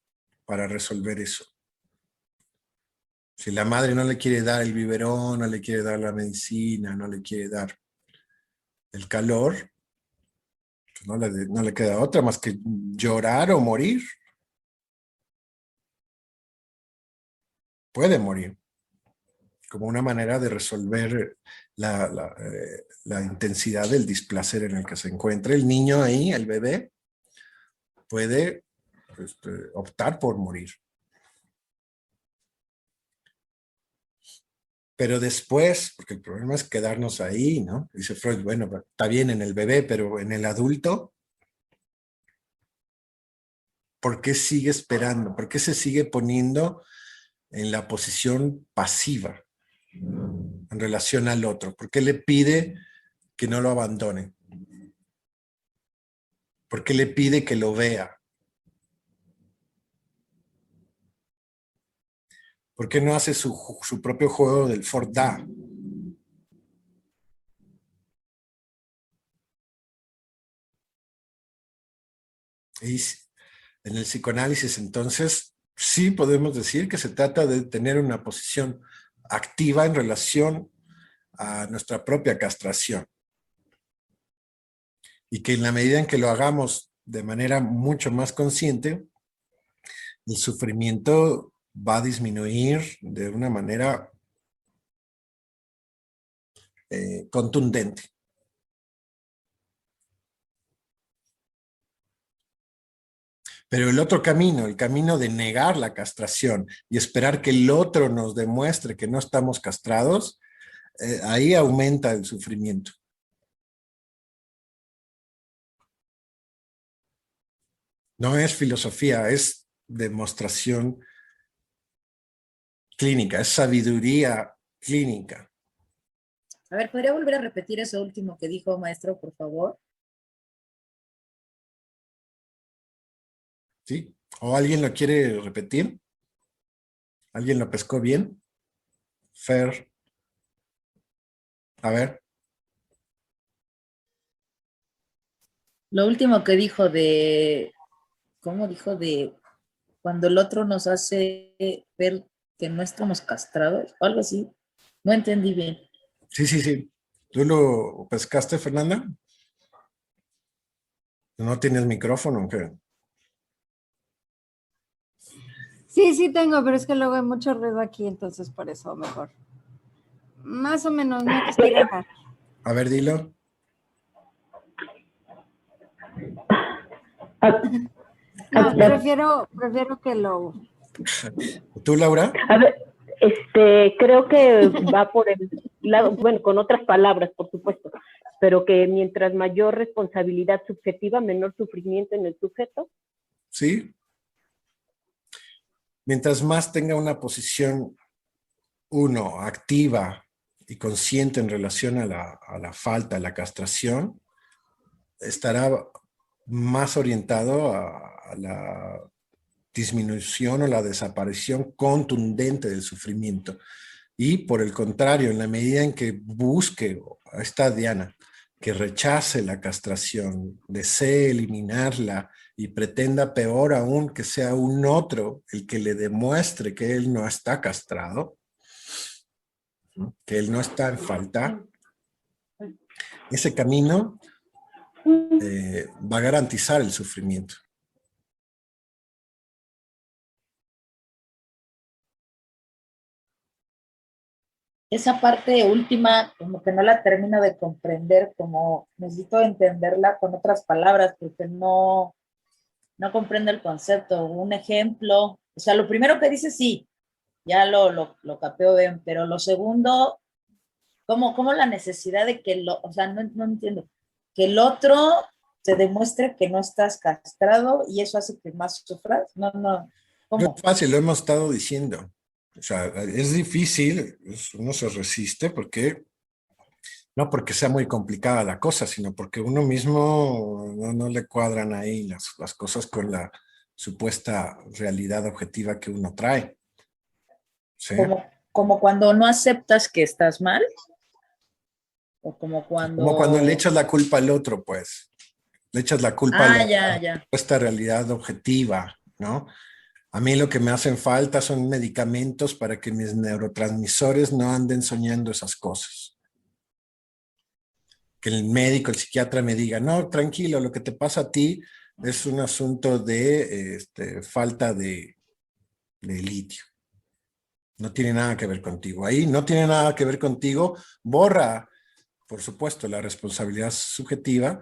para resolver eso. Si la madre no le quiere dar el biberón, no le quiere dar la medicina, no le quiere dar el calor, pues no le queda otra más que llorar o morir. Puede morir, como una manera de resolver la intensidad del displacer en el que se encuentra. El niño ahí, el bebé, puede optar por morir. Pero después, porque el problema es quedarnos ahí, ¿no? Dice Freud, bueno, está bien en el bebé, pero en el adulto, ¿por qué sigue esperando? ¿Por qué se sigue poniendo en la posición pasiva en relación al otro? ¿Por qué le pide que no lo abandone? ¿Por qué le pide que lo vea? ¿Por qué no hace su propio juego del Forda? Y en el psicoanálisis, entonces, sí podemos decir que se trata de tener una posición activa en relación a nuestra propia castración. Y que en la medida en que lo hagamos de manera mucho más consciente, el sufrimiento va a disminuir de una manera contundente. Pero el otro camino, el camino de negar la castración y esperar que el otro nos demuestre que no estamos castrados, ahí aumenta el sufrimiento. No es filosofía, es demostración clínica, es sabiduría clínica. A ver, ¿podría volver a repetir eso último que dijo, maestro, por favor? ¿Sí? ¿O alguien lo quiere repetir? ¿Alguien lo pescó bien? Fer. A ver. Lo último que dijo de, ¿cómo dijo? De cuando el otro nos hace ver que no estamos castrados, o algo así. No entendí bien. Sí, sí, sí. ¿Tú lo pescaste, Fernanda? ¿No tienes micrófono? ¿Qué? Sí, sí tengo, pero es que luego hay mucho ruido aquí, entonces por eso mejor. Más o menos, no quisiera. A ver, dilo. No, prefiero que lo... ¿Tú, Laura? A ver, creo que va por el lado, bueno, con otras palabras, por supuesto, pero que mientras mayor responsabilidad subjetiva, menor sufrimiento en el sujeto. Sí. Mientras más tenga una posición, uno, activa y consciente en relación a la falta, a la castración, estará más orientado a la disminución o la desaparición contundente del sufrimiento. Y por el contrario, en la medida en que busque a esta Diana, que rechace la castración, desee eliminarla y pretenda peor aún que sea un otro el que le demuestre que él no está castrado, que él no está en falta, ese camino va a garantizar el sufrimiento. Esa parte última, como que no la termino de comprender, como necesito entenderla con otras palabras, porque no comprendo el concepto. Un ejemplo. O sea, lo primero que dice, sí, ya lo capeo bien, pero lo segundo, ¿cómo la necesidad de que o sea, no entiendo, que el otro te demuestre que no estás castrado y eso hace que más sufras? No, No ¿cómo? es fácil, lo hemos estado diciendo. O sea, es difícil, uno se resiste porque, no porque sea muy complicada la cosa, sino porque uno mismo no le cuadran ahí las cosas con la supuesta realidad objetiva que uno trae. ¿Sí? Como cuando no aceptas que estás mal, o como Como cuando le cuando... echas la culpa al otro, pues. Le echas la culpa a Ah, la ya. supuesta realidad objetiva, ¿no? A mí lo que me hacen falta son medicamentos para que mis neurotransmisores no anden soñando esas cosas. Que el médico, el psiquiatra me diga, no, tranquilo, lo que te pasa a ti es un asunto de falta de litio. No tiene nada que ver contigo. Ahí no tiene nada que ver contigo. Borra, por supuesto, la responsabilidad subjetiva,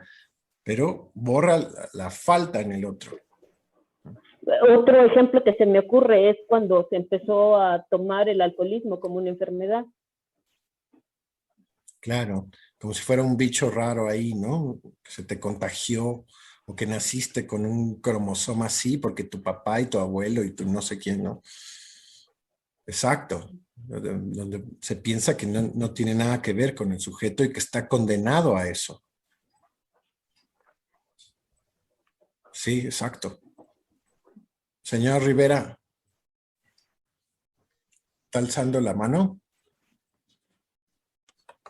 pero borra la falta en el otro. Otro ejemplo que se me ocurre es cuando se empezó a tomar el alcoholismo como una enfermedad. Claro, como si fuera un bicho raro ahí, ¿no? Que se te contagió o que naciste con un cromosoma así porque tu papá y tu abuelo y tu no sé quién, ¿no? Exacto, donde se piensa que no tiene nada que ver con el sujeto y que está condenado a eso. Sí, exacto. Señor Rivera, ¿está alzando la mano?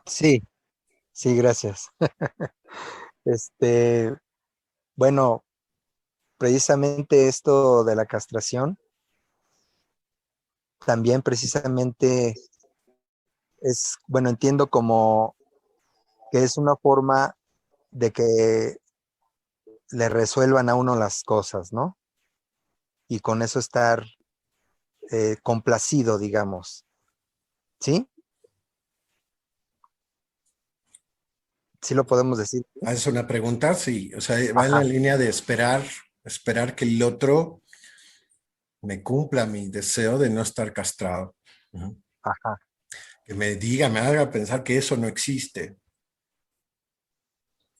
Sí, sí, gracias. Bueno, precisamente esto de la castración, también precisamente es, bueno, entiendo como que es una forma de que le resuelvan a uno las cosas, ¿no? Y con eso estar complacido, digamos. ¿Sí? Sí lo podemos decir. Haces una pregunta, sí. O sea, va en la Ajá, línea de esperar que el otro me cumpla mi deseo de no estar castrado. Ujú. ajá. Que me diga, me haga pensar que eso no existe.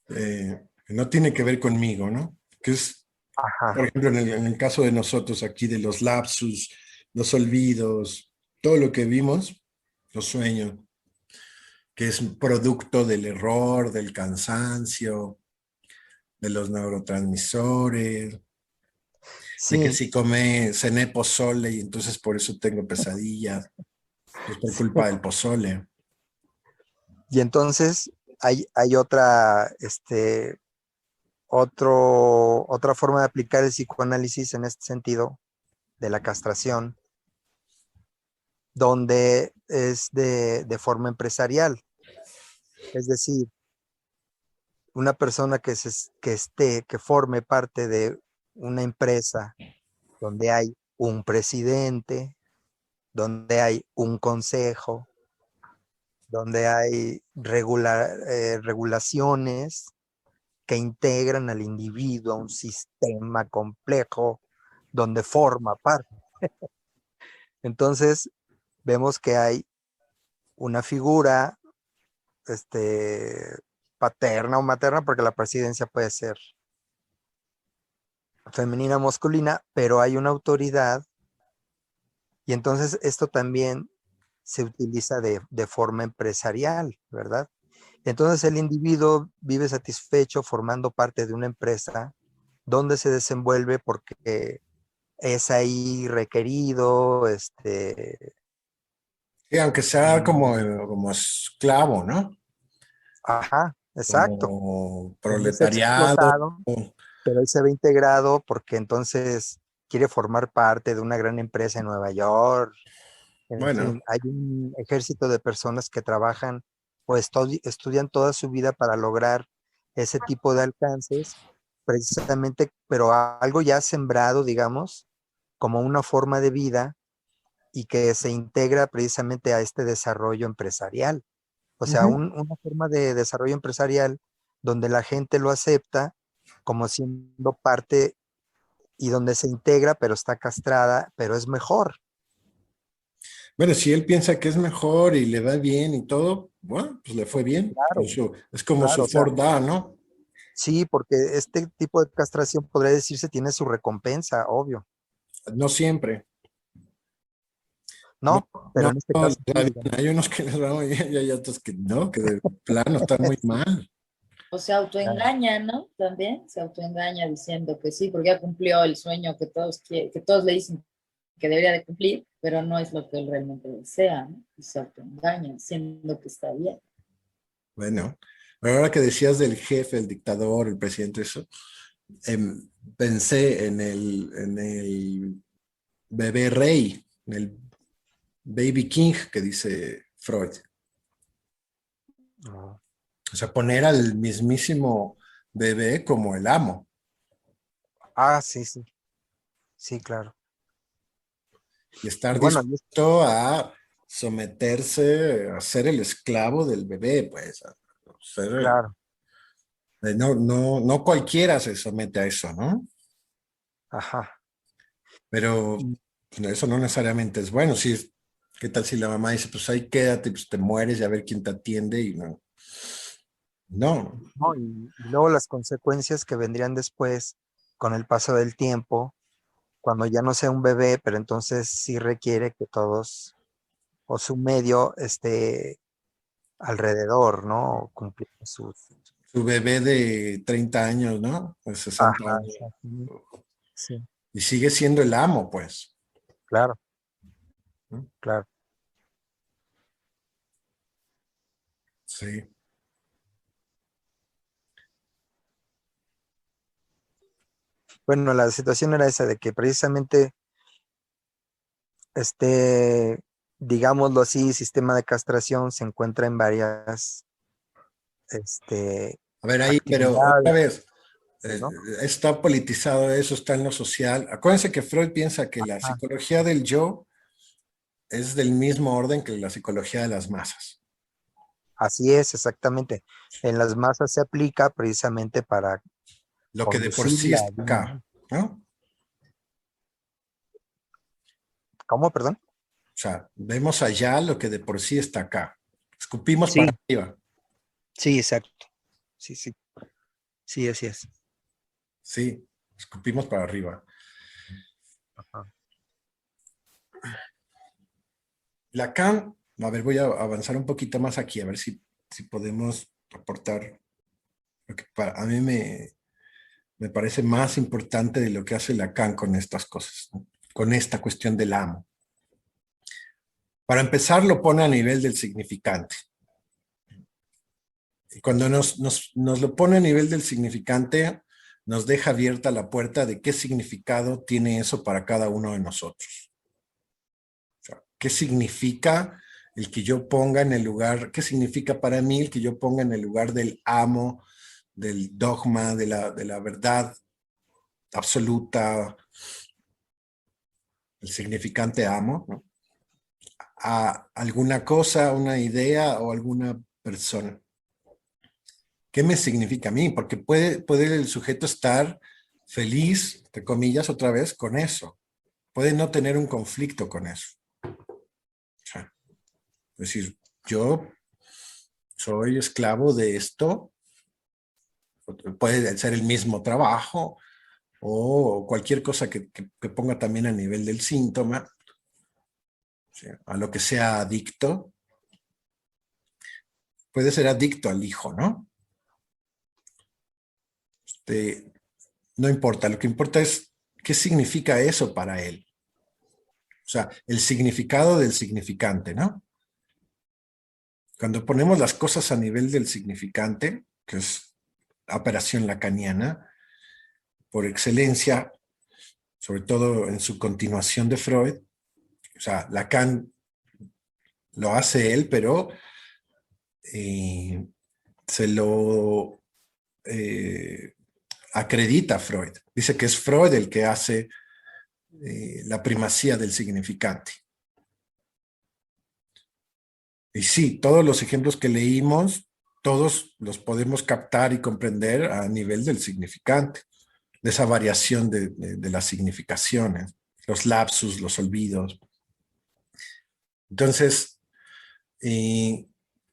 Que no tiene que ver conmigo, ¿no? Que es, por Ajá. ejemplo, en el caso de nosotros aquí, de los lapsus, los olvidos, todo lo que vimos, los sueños, que es un producto del error, del cansancio, de los neurotransmisores, de que Sí, si cené pozole y entonces por eso tengo pesadillas, es por sí. culpa del pozole. Y entonces hay otra, otra forma de aplicar el psicoanálisis en este sentido de la castración, donde es de forma empresarial. Es decir, una persona que forme parte de una empresa donde hay un presidente, donde hay un consejo, donde hay regulaciones que integran al individuo a un sistema complejo donde forma parte. Entonces, vemos que hay una figura paterna o materna, porque la presidencia puede ser femenina o masculina, pero hay una autoridad y entonces esto también se utiliza de forma empresarial, ¿verdad? Entonces el individuo vive satisfecho formando parte de una empresa donde se desenvuelve porque es ahí requerido, Sí, aunque sea como esclavo, ¿no? ajá, exacto, Como donde es proletariado. explotado, pero él se ve integrado porque entonces quiere formar parte de una gran empresa en Nueva York. En Bueno, fin, hay un ejército de personas que trabajan o estudian toda su vida para lograr ese tipo de alcances, precisamente, pero algo ya sembrado, digamos, como una forma de vida y que se integra precisamente a este desarrollo empresarial. O sea, ujú. una forma de desarrollo empresarial donde la gente lo acepta como siendo parte y donde se integra, pero está castrada, pero es mejor. Bueno, si él piensa que es mejor y le va bien y todo, bueno, pues le fue bien. Claro, Es como claro, su o sea, Ford A, ¿no? sí, porque este tipo de castración podría decirse tiene su recompensa, obvio, No siempre. No, ¿no? Pero no, en este no, les caso va sí, bien. digamos. Hay unos que les va muy bien y hay otros que no, que de plano están muy Sí, mal. O se claro, autoengaña, ¿no? También se autoengaña diciendo que sí, porque ya cumplió el sueño que todos le dicen que debería de cumplir, pero no es lo que él realmente desea, ¿no? Y se autoengaña diciendo que está bien. Bueno, pero ahora que decías del jefe, el dictador, el presidente, eso, pensé en el bebé rey, en el baby king que dice Freud. no. O sea, poner al mismísimo bebé como el amo Ah, sí, sí, sí, claro. y Y estar bueno, dispuesto a someterse, a ser el esclavo del bebé, pues, a ser, claro, no cualquiera se somete a eso, ¿no? ajá. Pero Y, eso no necesariamente es bueno. Si, ¿qué tal si la mamá dice, pues ahí quédate, pues te mueres y a ver quién te atiende? Y no, no, no, y luego las consecuencias que vendrían después con el paso del tiempo, cuando ya no sea un bebé, pero entonces sí requiere que todos o su medio esté alrededor, ¿no? Cumpliendo sus... su bebé de 30 años, ¿no? De 60 Ajá, años. exactamente. Sí, Y sigue siendo el amo, pues. claro, ¿No? claro. Sí. Bueno, la situación era esa de que precisamente este, digámoslo así, sistema de castración se encuentra en varias, este, A ver, ahí, pero otra actividades, vez, ¿no? está politizado eso, está en lo social. Acuérdense que Freud piensa que la Ah, psicología del yo es del mismo orden que la psicología de las masas. así es, exactamente. En las masas se aplica precisamente para Lo que de por sí conducirla. está acá, ¿no? ¿Cómo, perdón? O sea, vemos allá lo que de por sí está acá. Escupimos para Sí, arriba. sí, exacto. Sí, sí, sí, así es. Sí, escupimos para arriba. Ajá. Lacan, a ver, voy a avanzar un poquito más aquí, a ver si podemos aportar lo que a mí me parece más importante de lo que hace Lacan con estas cosas, ¿no? Con esta cuestión del amo. Para empezar, lo pone a nivel del significante. Y cuando nos lo pone a nivel del significante, nos deja abierta la puerta de qué significado tiene eso para cada uno de nosotros. O sea, ¿qué significa el que yo ponga en el lugar, qué significa para mí el que yo ponga en el lugar del amo, del dogma, de la verdad absoluta, el significante amo, ¿no? A alguna cosa, una idea o alguna persona? ¿Qué me significa a mí? Porque puede el sujeto estar feliz, entre comillas, otra vez, con eso. Puede no tener un conflicto con eso. O sea, es decir, yo soy esclavo de esto, puede ser el mismo trabajo o cualquier cosa que ponga también a nivel del síntoma, o sea, a lo que sea adicto, puede ser adicto al hijo, ¿no? Este, no importa, lo que importa es qué significa eso para él. O sea, el significado del significante, ¿no? Cuando ponemos las cosas a nivel del significante, que es la operación lacaniana, por excelencia, sobre todo en su continuación de Freud, o sea, Lacan lo hace él, pero se lo acredita Freud. Dice que es Freud el que hace la primacía del significante. Y sí, todos los ejemplos que leímos, todos los podemos captar y comprender a nivel del significante. de esa variación de las significaciones, los lapsus, los olvidos. Entonces, el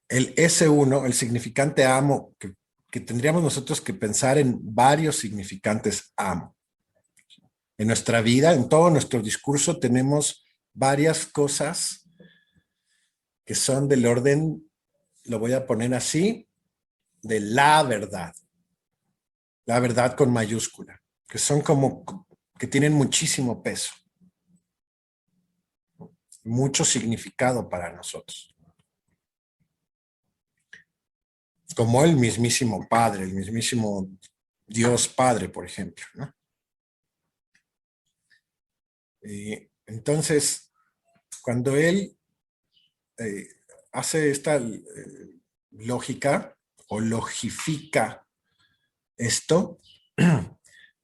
S1, el significante amo, que tendríamos nosotros que pensar en varios significantes amo. En nuestra vida, en todo nuestro discurso, tenemos varias cosas que son del orden, lo voy a poner así, de la verdad con mayúscula, que son como, que tienen muchísimo peso, mucho significado para nosotros. Como el mismísimo Padre, el mismísimo Dios Padre, por ejemplo, ¿no? Entonces, cuando él hace esta lógica o logifica esto,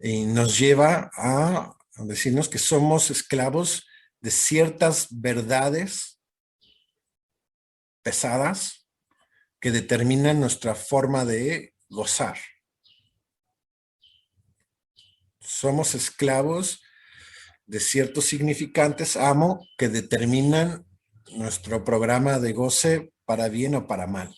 y nos lleva a decirnos que somos esclavos de ciertas verdades pesadas que determinan nuestra forma de gozar. Somos esclavos de ciertos significantes amo que determinan nuestro programa de goce para bien o para mal.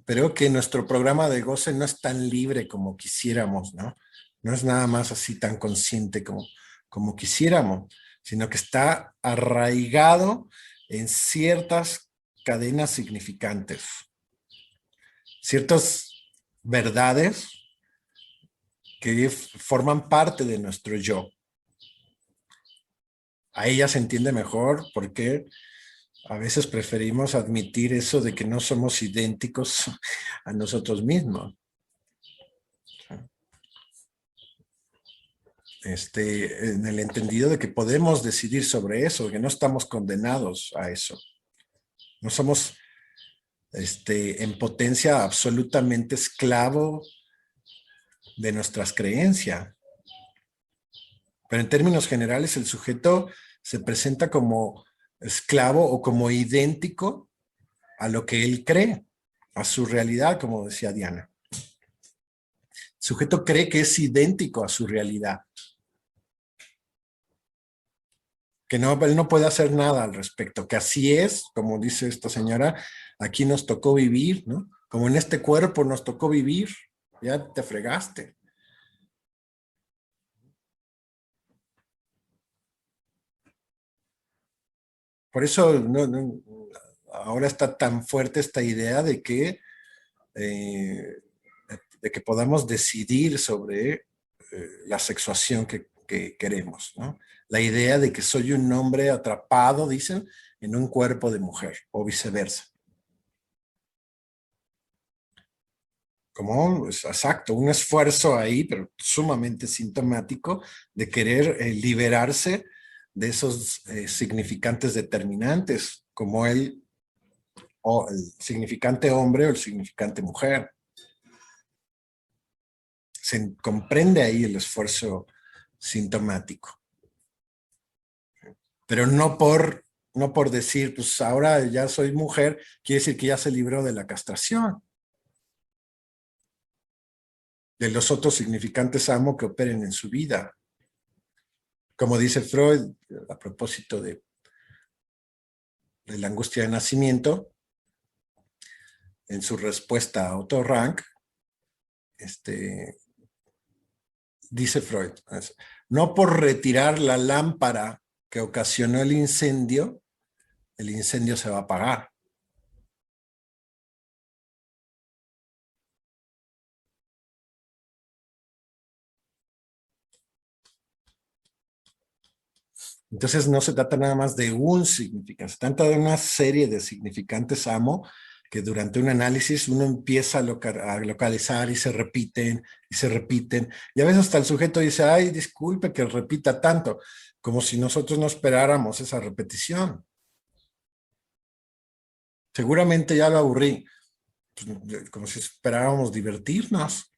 Pero que nuestro programa de goce no es tan libre como quisiéramos, ¿no? No es nada más así tan consciente como quisiéramos, sino que está arraigado en ciertas cadenas significantes, ciertas verdades que forman parte de nuestro yo. A ella se entiende mejor porque a veces preferimos admitir eso de que no somos idénticos a nosotros mismos. En el entendido de que podemos decidir sobre eso, que no estamos condenados a eso. No somos en potencia absolutamente esclavo de nuestras creencias. Pero en términos generales el sujeto se presenta como esclavo o como idéntico a lo que él cree, a su realidad, como decía Diana. El sujeto cree que es idéntico a su realidad. Que no, él no puede hacer nada al respecto, que así es, como dice esta señora, aquí nos tocó vivir, ¿no? Como en este cuerpo nos tocó vivir, ya te fregaste. Por eso ahora está tan fuerte esta idea de que podamos decidir sobre la sexuación que queremos, ¿no? La idea de que soy un hombre atrapado, dicen, en un cuerpo de mujer, o viceversa. Como, exacto, un esfuerzo ahí, pero sumamente sintomático, de querer liberarse de esos significantes determinantes, como el significante hombre o el significante mujer. Se comprende ahí el esfuerzo sintomático. Pero no por decir, pues ahora ya soy mujer, quiere decir que ya se libró de la castración. De los otros significantes amo que operen en su vida. Como dice Freud, a propósito de la angustia de nacimiento, en su respuesta a Otto Rank, dice Freud, no por retirar la lámpara que ocasionó el incendio se va a apagar. Entonces no se trata nada más de un significante, se trata de una serie de significantes amo que durante un análisis uno empieza a localizar y se repiten y se repiten. Y a veces hasta el sujeto dice, ay, disculpe que repita tanto, como si nosotros no esperáramos esa repetición. Seguramente ya lo aburrí, pues, como si esperáramos divertirnos.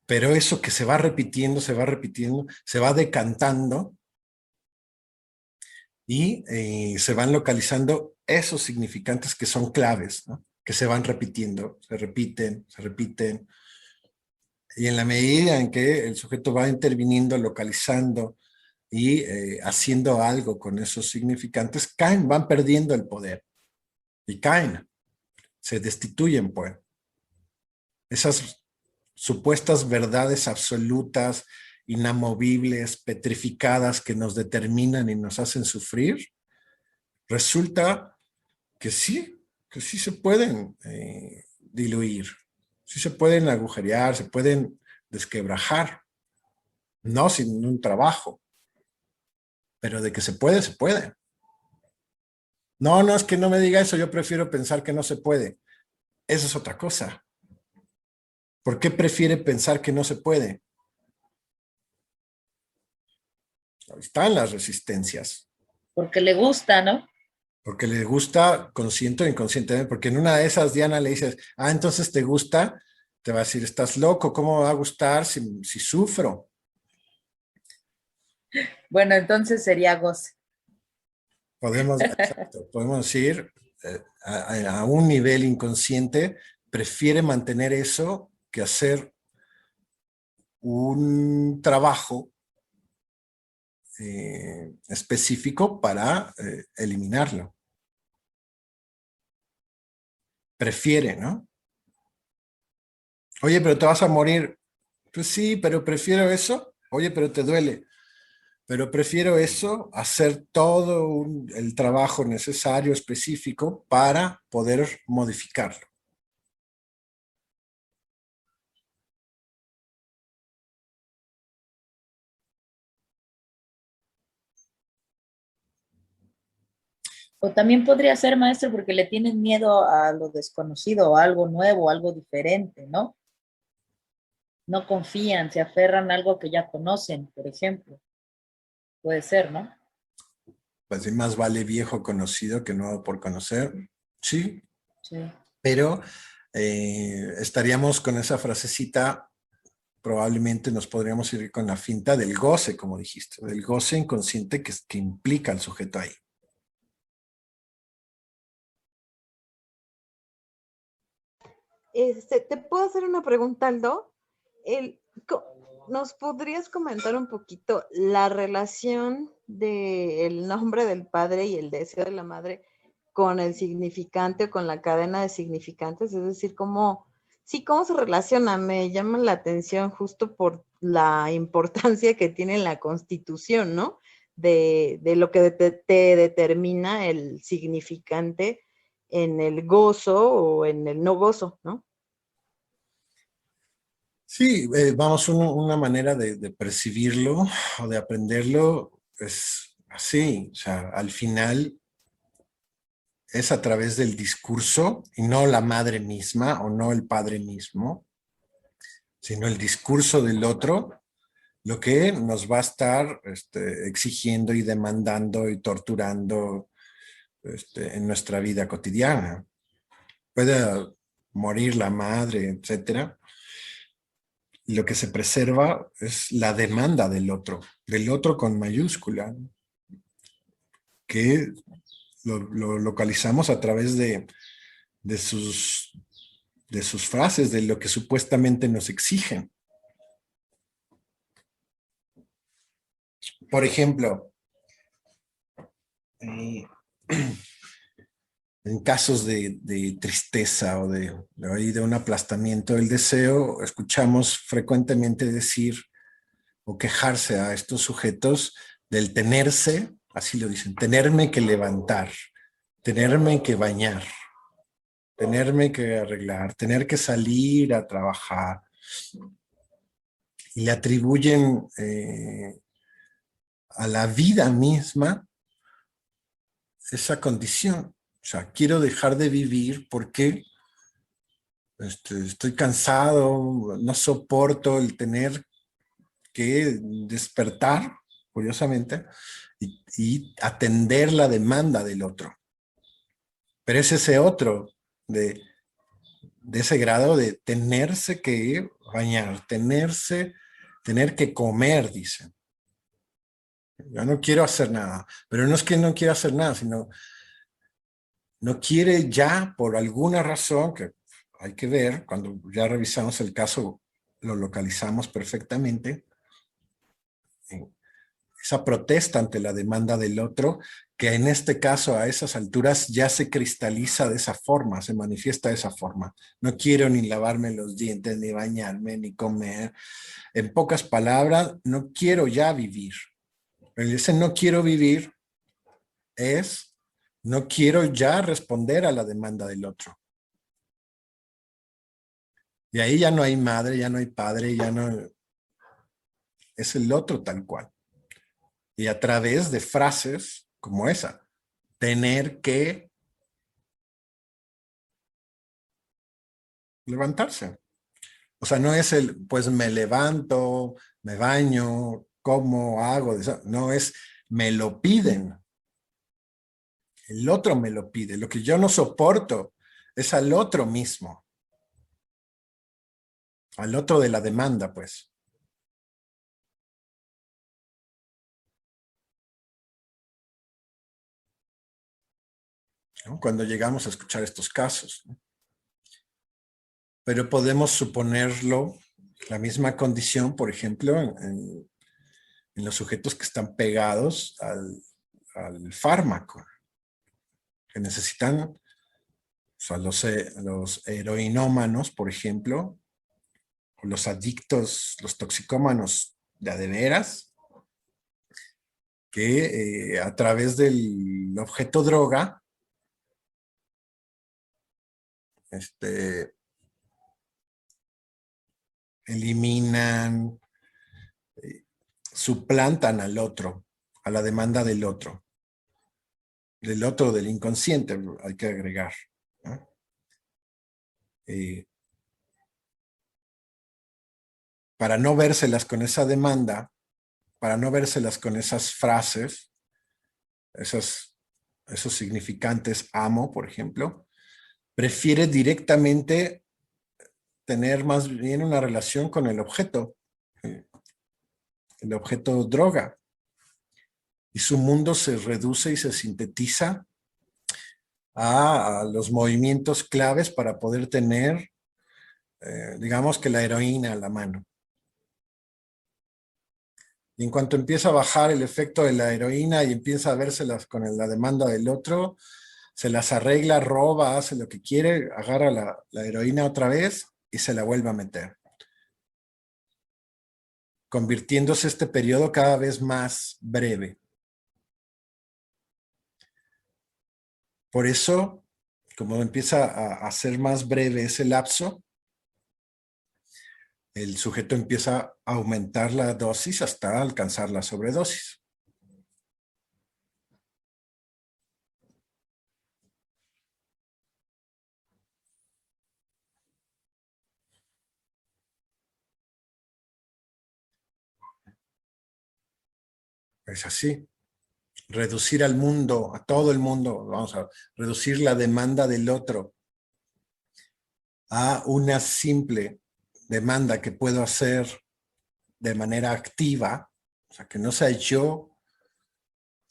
Pero eso que se va repitiendo, se va decantando, y se van localizando esos significantes que son claves, ¿no? Que se van repitiendo, se repiten, se repiten. Y en la medida en que el sujeto va interviniendo, localizando y haciendo algo con esos significantes, caen, van perdiendo el poder. Y caen, se destituyen, pues. Esas supuestas verdades absolutas, inamovibles, petrificadas que nos determinan y nos hacen sufrir, resulta que sí se pueden diluir, sí se pueden agujerear, se pueden desquebrajar, no sin un trabajo, pero de que se puede, se puede. No, no, es que no me diga eso, yo prefiero pensar que no se puede. Esa es otra cosa. ¿Por qué prefiere pensar que no se puede? Ahí están las resistencias. Porque le gusta, ¿no? Porque le gusta consciente o inconscientemente, porque en una de esas, Diana, le dices, entonces te gusta, te va a decir, estás loco, ¿cómo me va a gustar si sufro? Bueno, entonces sería goce. Podemos decir, a un nivel inconsciente, prefiere mantener eso que hacer un trabajo específico para eliminarlo. Prefiere, ¿no? Oye, pero te vas a morir. Pues sí, pero prefiero eso. Oye, pero te duele. Pero prefiero eso, hacer todo el trabajo necesario, específico, para poder modificarlo. O también podría ser, maestro, porque le tienen miedo a lo desconocido, a algo nuevo, algo diferente, ¿no? No confían, se aferran a algo que ya conocen, por ejemplo. Puede ser, ¿no? Pues más vale viejo conocido que nuevo por conocer. Sí, Sí. pero estaríamos con esa frasecita, probablemente nos podríamos ir con la finta del goce, como dijiste, del goce inconsciente que implica al sujeto ahí. ¿Te puedo hacer una pregunta, Aldo? ¿Nos podrías comentar un poquito la relación del nombre del padre y el deseo de la madre con el significante o con la cadena de significantes? Es decir, cómo se relaciona. Me llama la atención justo por la importancia que tiene en la Constitución, ¿no? De lo que te determina el significante en el gozo o en el no gozo, ¿no? Sí, vamos, una manera de percibirlo o de aprenderlo es así, o sea, al final es a través del discurso y no la madre misma o no el padre mismo, sino el discurso del otro, lo que nos va a estar exigiendo y demandando y torturando en nuestra vida cotidiana. Puede morir la madre, etcétera. Y lo que se preserva es la demanda del otro con mayúscula, que lo localizamos a través de sus frases, de lo que supuestamente nos exigen. Por ejemplo, en casos de tristeza o de un aplastamiento del deseo, escuchamos frecuentemente decir o quejarse a estos sujetos del tenerse, así lo dicen, tenerme que levantar, tenerme que bañar, tenerme que arreglar, tener que salir a trabajar. Y le atribuyen a la vida misma esa condición. O sea, quiero dejar de vivir porque estoy cansado, no soporto el tener que despertar, curiosamente, y atender la demanda del otro. Pero es ese otro de ese grado de tenerse que bañar, tener que comer, dicen. Ya no quiero hacer nada. Pero no es que no quiera hacer nada, sino no quiere ya por alguna razón que hay que ver, cuando ya revisamos el caso, lo localizamos perfectamente, esa protesta ante la demanda del otro, que en este caso a esas alturas ya se cristaliza de esa forma, se manifiesta de esa forma. No quiero ni lavarme los dientes, ni bañarme, ni comer. En pocas palabras, no quiero ya vivir. Ese no quiero vivir es no quiero ya responder a la demanda del otro. Y ahí ya no hay madre, ya no hay padre, ya no... Es el otro tal cual. Y a través de frases como esa, tener que levantarse. O sea, no es el, pues me levanto, me baño, como, hago, no es, me lo piden. El otro me lo pide. Lo que yo no soporto es al otro mismo. Al otro de la demanda, pues. ¿No? Cuando llegamos a escuchar estos casos, ¿no? Pero podemos suponerlo, la misma condición, por ejemplo, en los sujetos que están pegados al fármaco, que necesitan, o sea, los heroinómanos, por ejemplo, o los adictos, los toxicómanos de veras, que a través del objeto droga, eliminan, suplantan al otro, a la demanda del otro del inconsciente, hay que agregar, ¿no? Para no vérselas con esa demanda, para no vérselas con esas frases, esos significantes amo, por ejemplo, prefiere directamente tener más bien una relación con el objeto droga. Y su mundo se reduce y se sintetiza a los movimientos claves para poder tener, digamos que la heroína a la mano. Y en cuanto empieza a bajar el efecto de la heroína y empieza a vérselas con la demanda del otro, se las arregla, roba, hace lo que quiere, agarra la heroína otra vez y se la vuelve a meter, convirtiéndose este periodo cada vez más breve. Por eso, como empieza a ser más breve ese lapso, el sujeto empieza a aumentar la dosis hasta alcanzar la sobredosis. Es así. Reducir al mundo, a todo el mundo, vamos a reducir la demanda del otro a una simple demanda que puedo hacer de manera activa, o sea, que no sea yo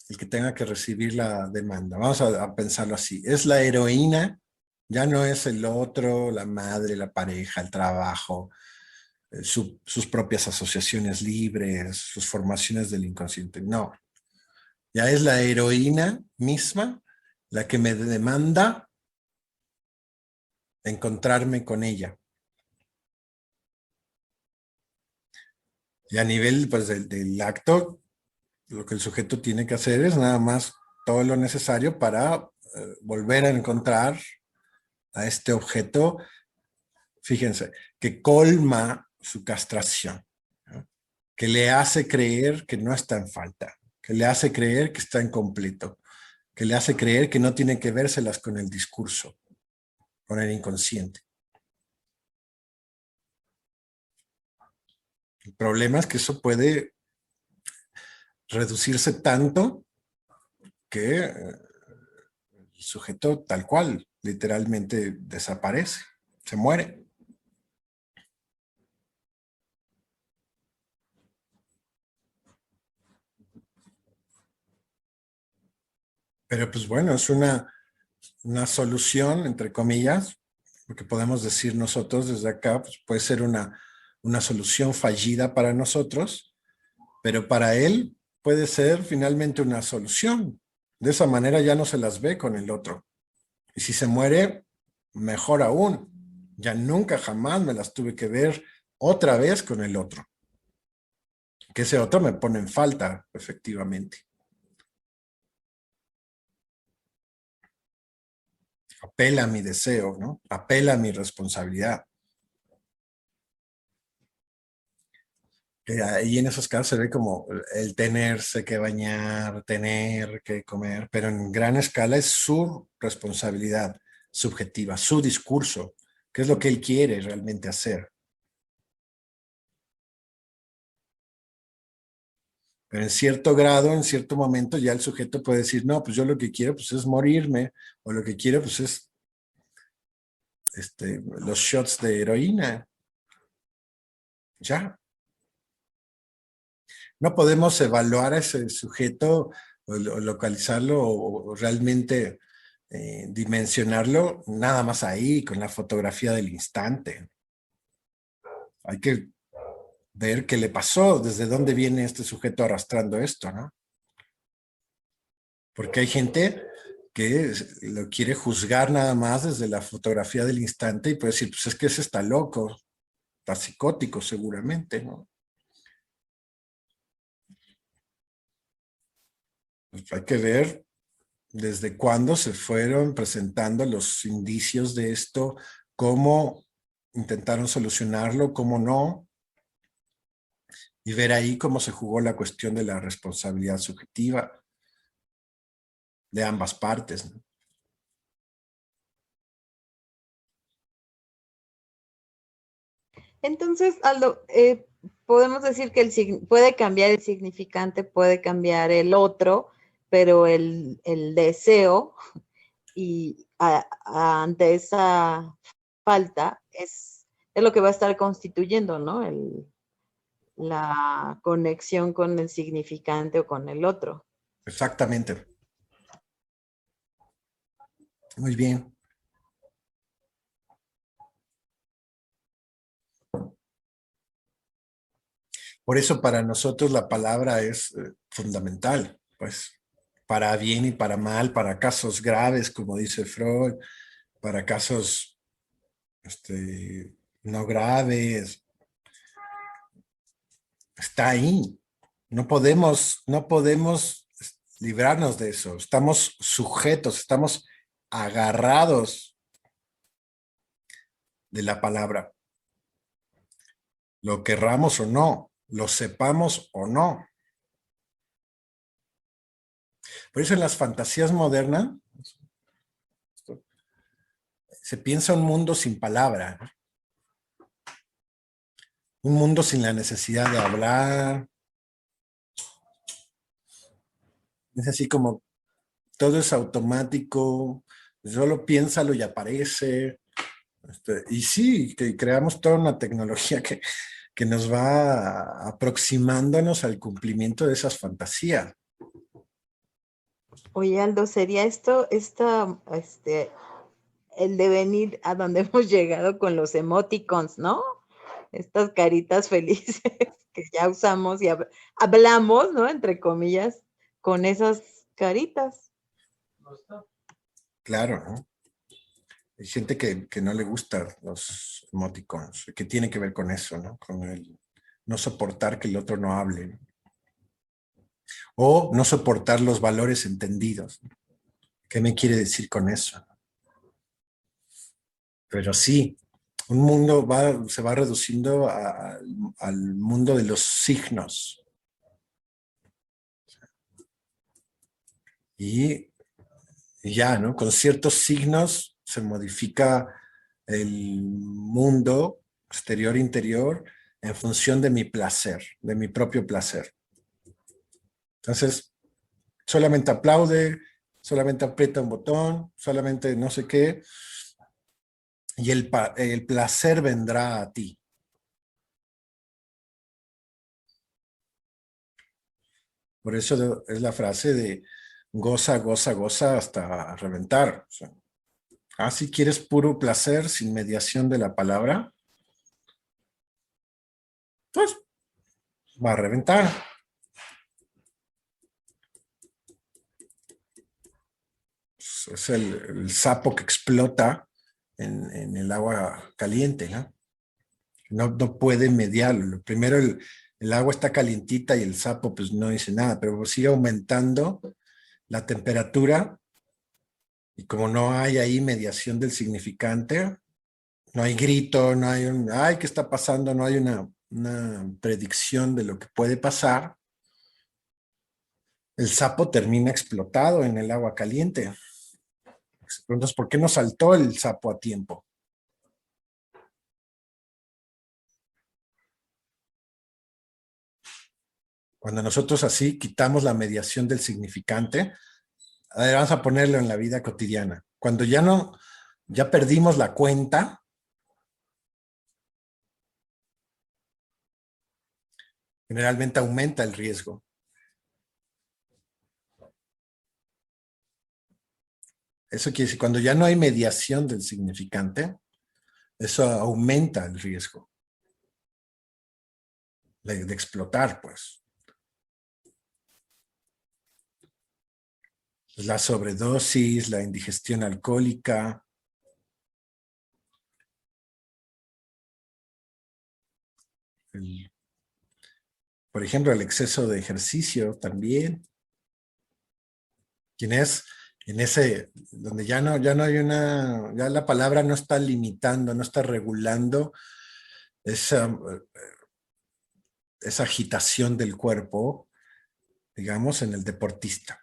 el que tenga que recibir la demanda. Vamos a pensarlo así. Es la heroína, ya no es el otro, la madre, la pareja, el trabajo, sus propias asociaciones libres, sus formaciones del inconsciente. No, ya es la heroína misma la que me demanda encontrarme con ella. Y a nivel pues, del acto, lo que el sujeto tiene que hacer es nada más todo lo necesario para volver a encontrar a este objeto, fíjense, que colma su castración, ¿no? Que le hace creer que no está en falta, que le hace creer que está incompleto, que le hace creer que no tiene que vérselas con el discurso, con el inconsciente. El problema es que eso puede reducirse tanto que el sujeto tal cual, literalmente desaparece, se muere. Pero pues bueno, es una solución, entre comillas, lo que podemos decir nosotros desde acá, pues puede ser una solución fallida para nosotros, pero para él puede ser finalmente una solución. De esa manera ya no se las ve con el otro. Y si se muere, mejor aún. Ya nunca jamás me las tuve que ver otra vez con el otro. Que ese otro me pone en falta, efectivamente. Apela a mi deseo, ¿no? Apela a mi responsabilidad. Que ahí en esos casos se ve como el tenerse que bañar, tener que comer, pero en gran escala es su responsabilidad subjetiva, su discurso, qué es lo que él quiere realmente hacer. Pero en cierto grado, en cierto momento, ya el sujeto puede decir, no, pues yo lo que quiero pues, es morirme, o lo que quiero pues es los shots de heroína. Ya. No podemos evaluar a ese sujeto o localizarlo o realmente dimensionarlo nada más ahí con la fotografía del instante. Hay que ver qué le pasó, desde dónde viene este sujeto arrastrando esto, ¿no? Porque hay gente que lo quiere juzgar nada más desde la fotografía del instante y puede decir, pues es que ese está loco, está psicótico seguramente, ¿no? Pues hay que ver desde cuándo se fueron presentando los indicios de esto, cómo intentaron solucionarlo, cómo no, y ver ahí cómo se jugó la cuestión de la responsabilidad subjetiva de ambas partes, ¿no? Entonces, Aldo, podemos decir que puede cambiar el significante, puede cambiar el otro, pero el deseo y ante esa falta es lo que va a estar constituyendo, ¿no? La conexión con el significante o con el otro. Exactamente. Muy bien. Por eso para nosotros la palabra es fundamental, pues para bien y para mal, para casos graves, como dice Freud, para casos no graves, está ahí. No podemos librarnos de eso. Estamos sujetos, estamos agarrados de la palabra. Lo querramos o no, lo sepamos o no. Por eso en las fantasías modernas se piensa un mundo sin palabra, ¿no? Un mundo sin la necesidad de hablar. Es así como todo es automático, solo piénsalo y aparece. Y sí, que creamos toda una tecnología que nos va aproximándonos al cumplimiento de esas fantasías. Oye, Aldo, ¿sería el devenir a donde hemos llegado con los emoticons, ¿no? Estas caritas felices que ya usamos y hablamos, ¿no? Entre comillas, con esas caritas. Claro, ¿no? Hay gente que no le gustan los emoticons, que tiene que ver con eso, ¿no? Con el no soportar que el otro no hable, ¿no? O no soportar los valores entendidos. ¿Qué me quiere decir con eso? Pero sí, un mundo se va reduciendo al mundo de los signos. Y ya, ¿no? Con ciertos signos se modifica el mundo exterior-interior en función de mi placer, de mi propio placer. Entonces, solamente aplaude, solamente aprieta un botón, solamente no sé qué, y el placer vendrá a ti. Por eso es la frase de goza, goza, goza hasta reventar. O sea, si quieres puro placer sin mediación de la palabra, pues va a reventar. Pues, es el sapo que explota en el agua caliente, ¿no? No puede mediarlo. Primero el agua está calientita y el sapo pues no dice nada, pero sigue aumentando la temperatura y como no hay ahí mediación del significante, no hay grito, no hay ay, ¿qué está pasando? No hay una predicción de lo que puede pasar. El sapo termina explotado en el agua caliente. Entonces, ¿por qué no saltó el sapo a tiempo? Cuando nosotros así quitamos la mediación del significante, a ver, vamos a ponerlo en la vida cotidiana. Cuando ya perdimos la cuenta, generalmente aumenta el riesgo. Eso quiere decir, cuando ya no hay mediación del significante, eso aumenta el riesgo de explotar, pues. La sobredosis, la indigestión alcohólica, por ejemplo, el exceso de ejercicio también. Quien es en ese, donde ya no hay ya la palabra no está limitando, no está regulando esa agitación del cuerpo, digamos, en el deportista.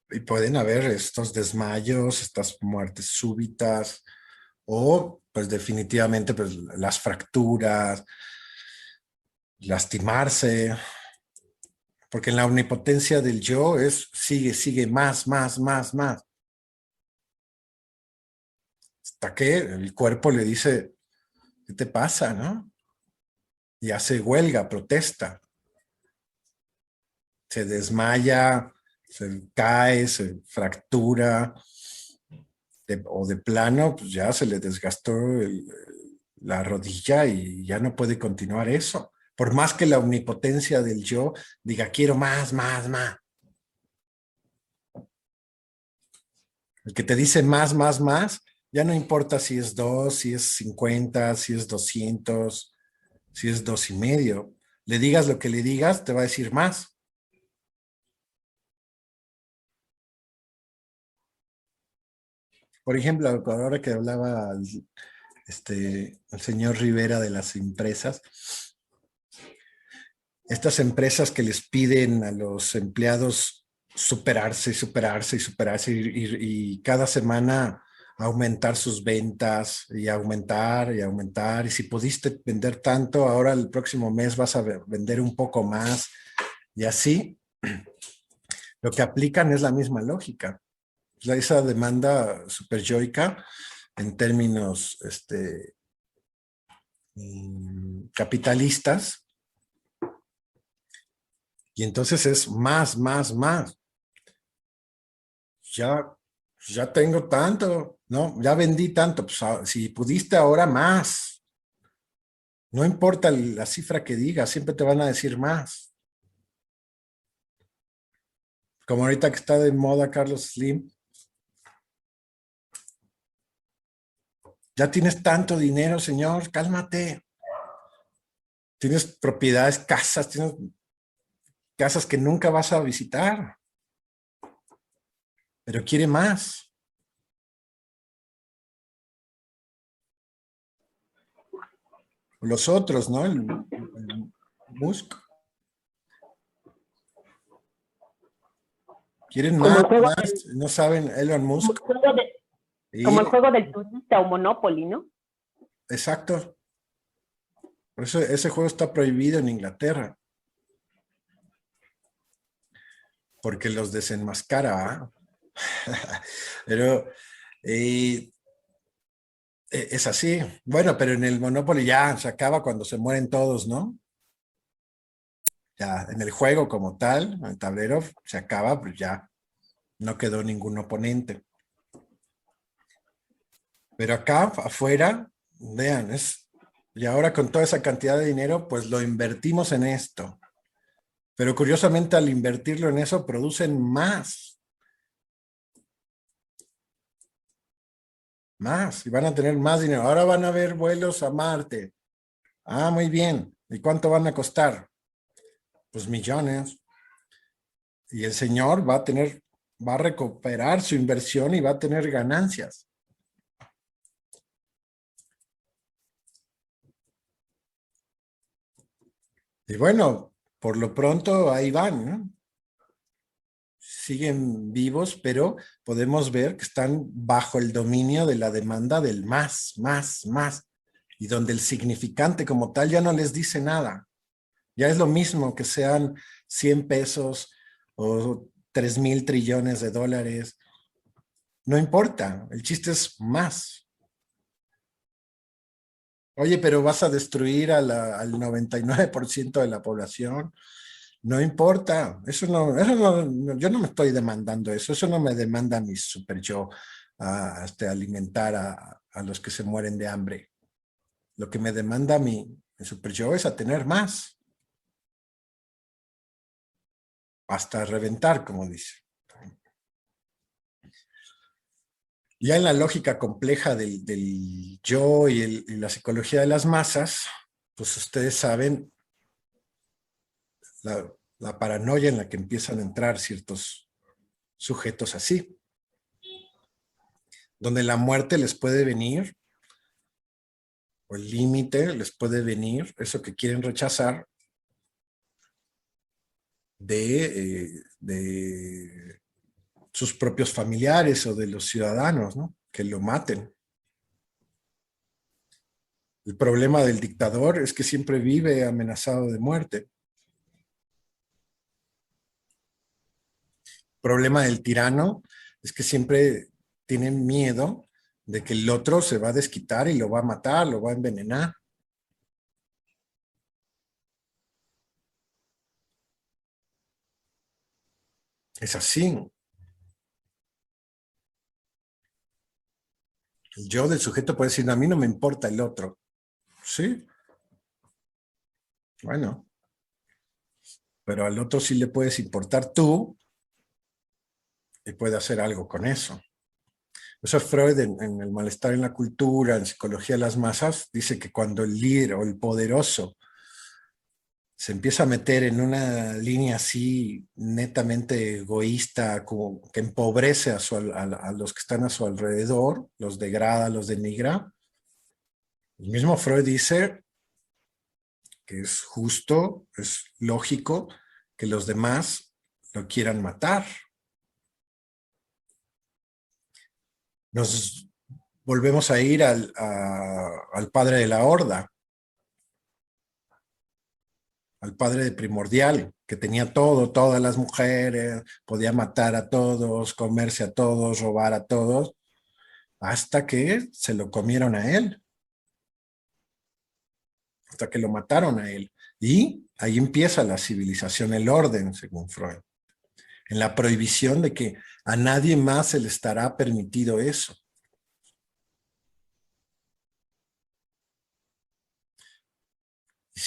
Y pueden haber estos desmayos, estas muertes súbitas, o pues definitivamente pues, las fracturas, lastimarse, porque en la omnipotencia del yo sigue más. Hasta que el cuerpo le dice, ¿qué te pasa, no? Y hace huelga, protesta. Se desmaya, se cae, se fractura, o de plano, pues ya se le desgastó la rodilla y ya no puede continuar eso. Por más que la omnipotencia del yo diga, quiero más. El que te dice más, ya no importa si es 2, si es 50, si es 200, si es 2.5. Le digas lo que le digas, te va a decir más. Por ejemplo, ahora que hablaba el señor Rivera de las empresas, estas empresas que les piden a los empleados superarse y cada semana aumentar sus ventas y aumentar. Y si pudiste vender tanto, ahora el próximo mes vas a vender un poco más. Y así, lo que aplican es la misma lógica. Esa demanda superyoica en términos capitalistas. Y entonces es más. Ya tengo tanto, ¿no? Ya vendí tanto, pues si pudiste ahora más. No importa la cifra que digas, siempre te van a decir más. Como ahorita que está de moda Carlos Slim. Ya tienes tanto dinero, señor, cálmate. Tienes propiedades, tienes casas que nunca vas a visitar. Pero quiere más. Los otros, ¿no? El Musk. Quieren más, no saben, Elon Musk. Como el juego del turista o Monopoly, ¿no? Exacto. Por eso ese juego está prohibido en Inglaterra. Porque los desenmascara. Pero es así. Bueno, pero en el Monopoly ya se acaba cuando se mueren todos, ¿no? Ya en el juego como tal, en el tablero, se acaba, pues ya no quedó ningún oponente. Pero acá afuera, vean, y ahora con toda esa cantidad de dinero, pues lo invertimos en esto. Pero curiosamente al invertirlo en eso, producen más. Más, y van a tener más dinero. Ahora van a haber vuelos a Marte. Ah, muy bien. ¿Y cuánto van a costar? Pues millones. Y el señor va a recuperar su inversión y va a tener ganancias. Y bueno, por lo pronto ahí van, ¿no? Siguen vivos, pero podemos ver que están bajo el dominio de la demanda del más, más, más, y donde el significante como tal ya no les dice nada. Ya es lo mismo que sean 100 pesos o 3,000 trillones de dólares. No importa, el chiste es más. Oye, pero vas a destruir al 99% de la población. No importa, yo no me estoy demandando eso no me demanda mi super yo alimentar a los que se mueren de hambre. Lo que me demanda mi super yo es a tener más, hasta reventar, como dice. Ya en la lógica compleja del yo y la psicología de las masas, pues ustedes saben la paranoia en la que empiezan a entrar ciertos sujetos así, donde la muerte les puede venir, o el límite les puede venir, eso que quieren rechazar, de sus propios familiares o de los ciudadanos, ¿no? Que lo maten. El problema del dictador es que siempre vive amenazado de muerte. El problema del tirano es que siempre tienen miedo de que el otro se va a desquitar y lo va a matar, lo va a envenenar. Es así. El yo del sujeto puede decir, a mí no me importa el otro. Sí, bueno, pero al otro sí le puedes importar tú y puede hacer algo con eso. Eso Freud en El malestar en la cultura, en Psicología de las masas, dice que cuando el líder o el poderoso se empieza a meter en una línea así netamente egoísta, como que empobrece a los que están a su alrededor, los degrada, los denigra, el mismo Freud dice que es justo, es lógico que los demás lo quieran matar. Nos volvemos a ir al padre de la horda, al padre de Primordial, que tenía todo, todas las mujeres, podía matar a todos, comerse a todos, robar a todos, hasta que se lo comieron a él, hasta que lo mataron a él. Y ahí empieza la civilización, el orden, según Freud, en la prohibición de que a nadie más se le estará permitido eso.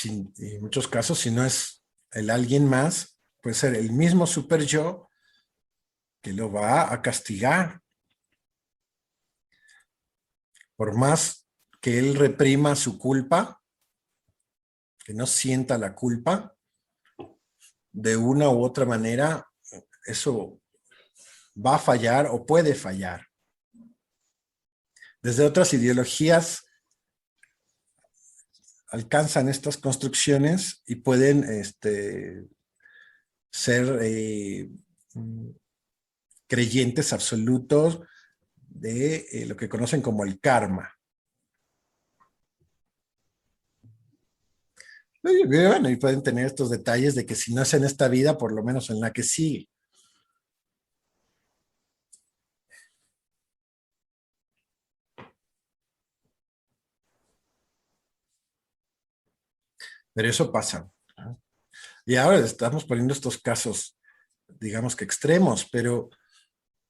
Y en muchos casos, si no es el alguien más, puede ser el mismo super yo que lo va a castigar. Por más que él reprima su culpa, que no sienta la culpa, de una u otra manera, eso va a fallar o puede fallar. Desde otras ideologías alcanzan estas construcciones y pueden ser creyentes absolutos de lo que conocen como el karma. Y bueno, y pueden tener estos detalles de que si no es en esta vida, por lo menos en la que sigue. Pero eso pasa. Y ahora estamos poniendo estos casos, digamos que extremos, pero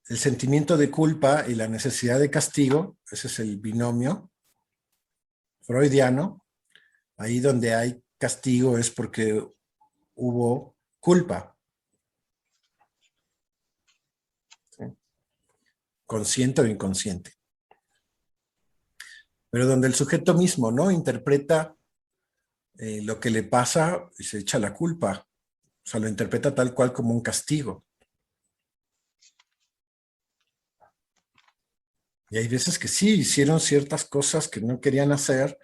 el sentimiento de culpa y la necesidad de castigo, ese es el binomio freudiano. Ahí donde hay castigo es porque hubo culpa. ¿Sí? Consciente o inconsciente. Pero donde el sujeto mismo, ¿no?, interpreta lo que le pasa y se echa la culpa. O sea, lo interpreta tal cual como un castigo. Y hay veces que sí, hicieron ciertas cosas que no querían hacer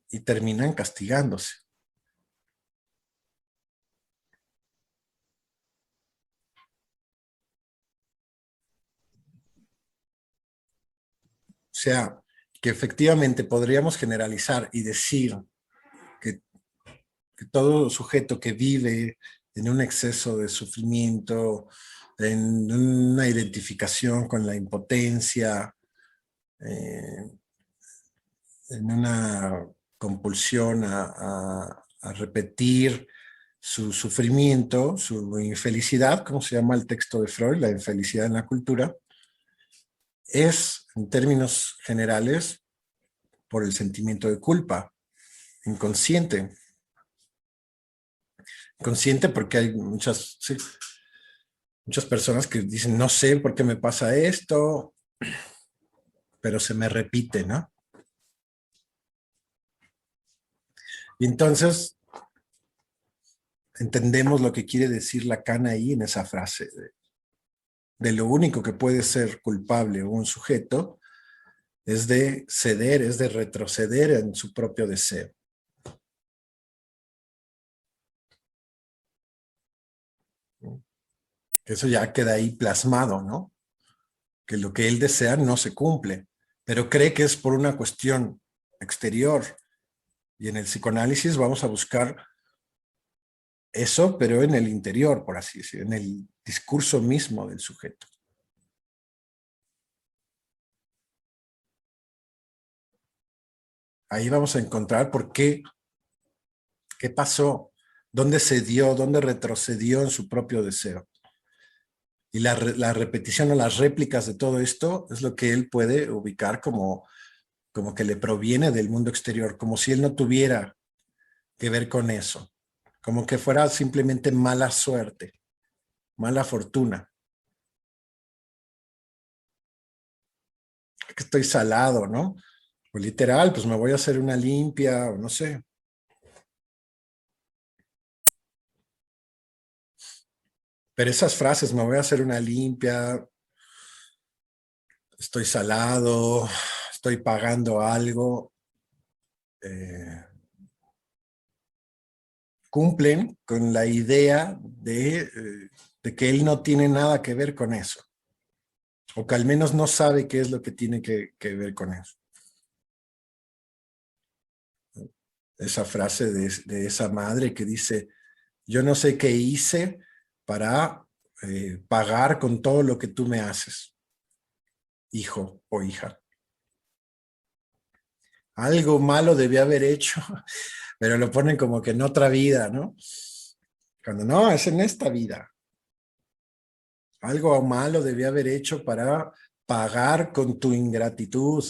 y terminan castigándose. O sea, que efectivamente podríamos generalizar y decir que todo sujeto que vive en un exceso de sufrimiento, en una identificación con la impotencia, en una compulsión a repetir su sufrimiento, su infelicidad, como se llama el texto de Freud, la infelicidad en la cultura, es, en términos generales, por el sentimiento de culpa, inconsciente. Inconsciente porque hay muchas, sí, muchas personas que dicen, no sé por qué me pasa esto, pero se me repite, ¿no? Y entonces entendemos lo que quiere decir Lacan ahí en esa frase, de lo único que puede ser culpable un sujeto es de ceder, es de retroceder en su propio deseo. Eso ya queda ahí plasmado, ¿no? Que lo que él desea no se cumple, pero cree que es por una cuestión exterior. Y en el psicoanálisis vamos a buscar eso, pero en el interior, por así decirlo, en el discurso mismo del sujeto. Ahí vamos a encontrar por qué pasó, dónde se dio, dónde retrocedió en su propio deseo. Y la repetición o las réplicas de todo esto es lo que él puede ubicar como que le proviene del mundo exterior, como si él no tuviera que ver con eso, como que fuera simplemente mala suerte, mala fortuna. Que estoy salado, ¿no? O literal, pues me voy a hacer una limpia, o no sé. Pero esas frases, me voy a hacer una limpia, estoy salado, estoy pagando algo, cumplen con la idea de que él no tiene nada que ver con eso. O que al menos no sabe qué es lo que tiene que ver con eso. Esa frase de esa madre que dice, yo no sé qué hice para pagar con todo lo que tú me haces, hijo o hija. Algo malo debía haber hecho, pero lo ponen como que en otra vida, ¿no? Cuando no, es en esta vida. Algo malo debía haber hecho para pagar con tu ingratitud.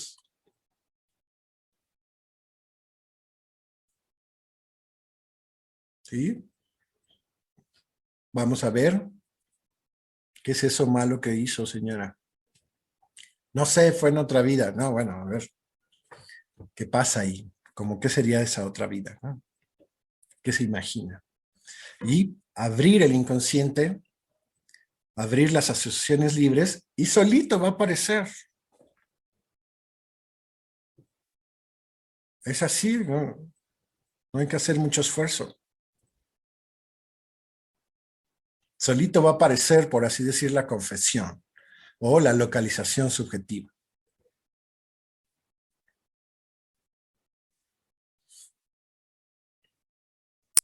¿Sí? Vamos a ver. ¿Qué es eso malo que hizo, señora? No sé, fue en otra vida. No, bueno, a ver. ¿Qué pasa ahí? ¿Cómo qué sería esa otra vida? ¿No? ¿Qué se imagina? Y abrir el inconsciente, abrir las asociaciones libres y solito va a aparecer. Es así, ¿no? No hay que hacer mucho esfuerzo. Solito va a aparecer, por así decir, la confesión o la localización subjetiva.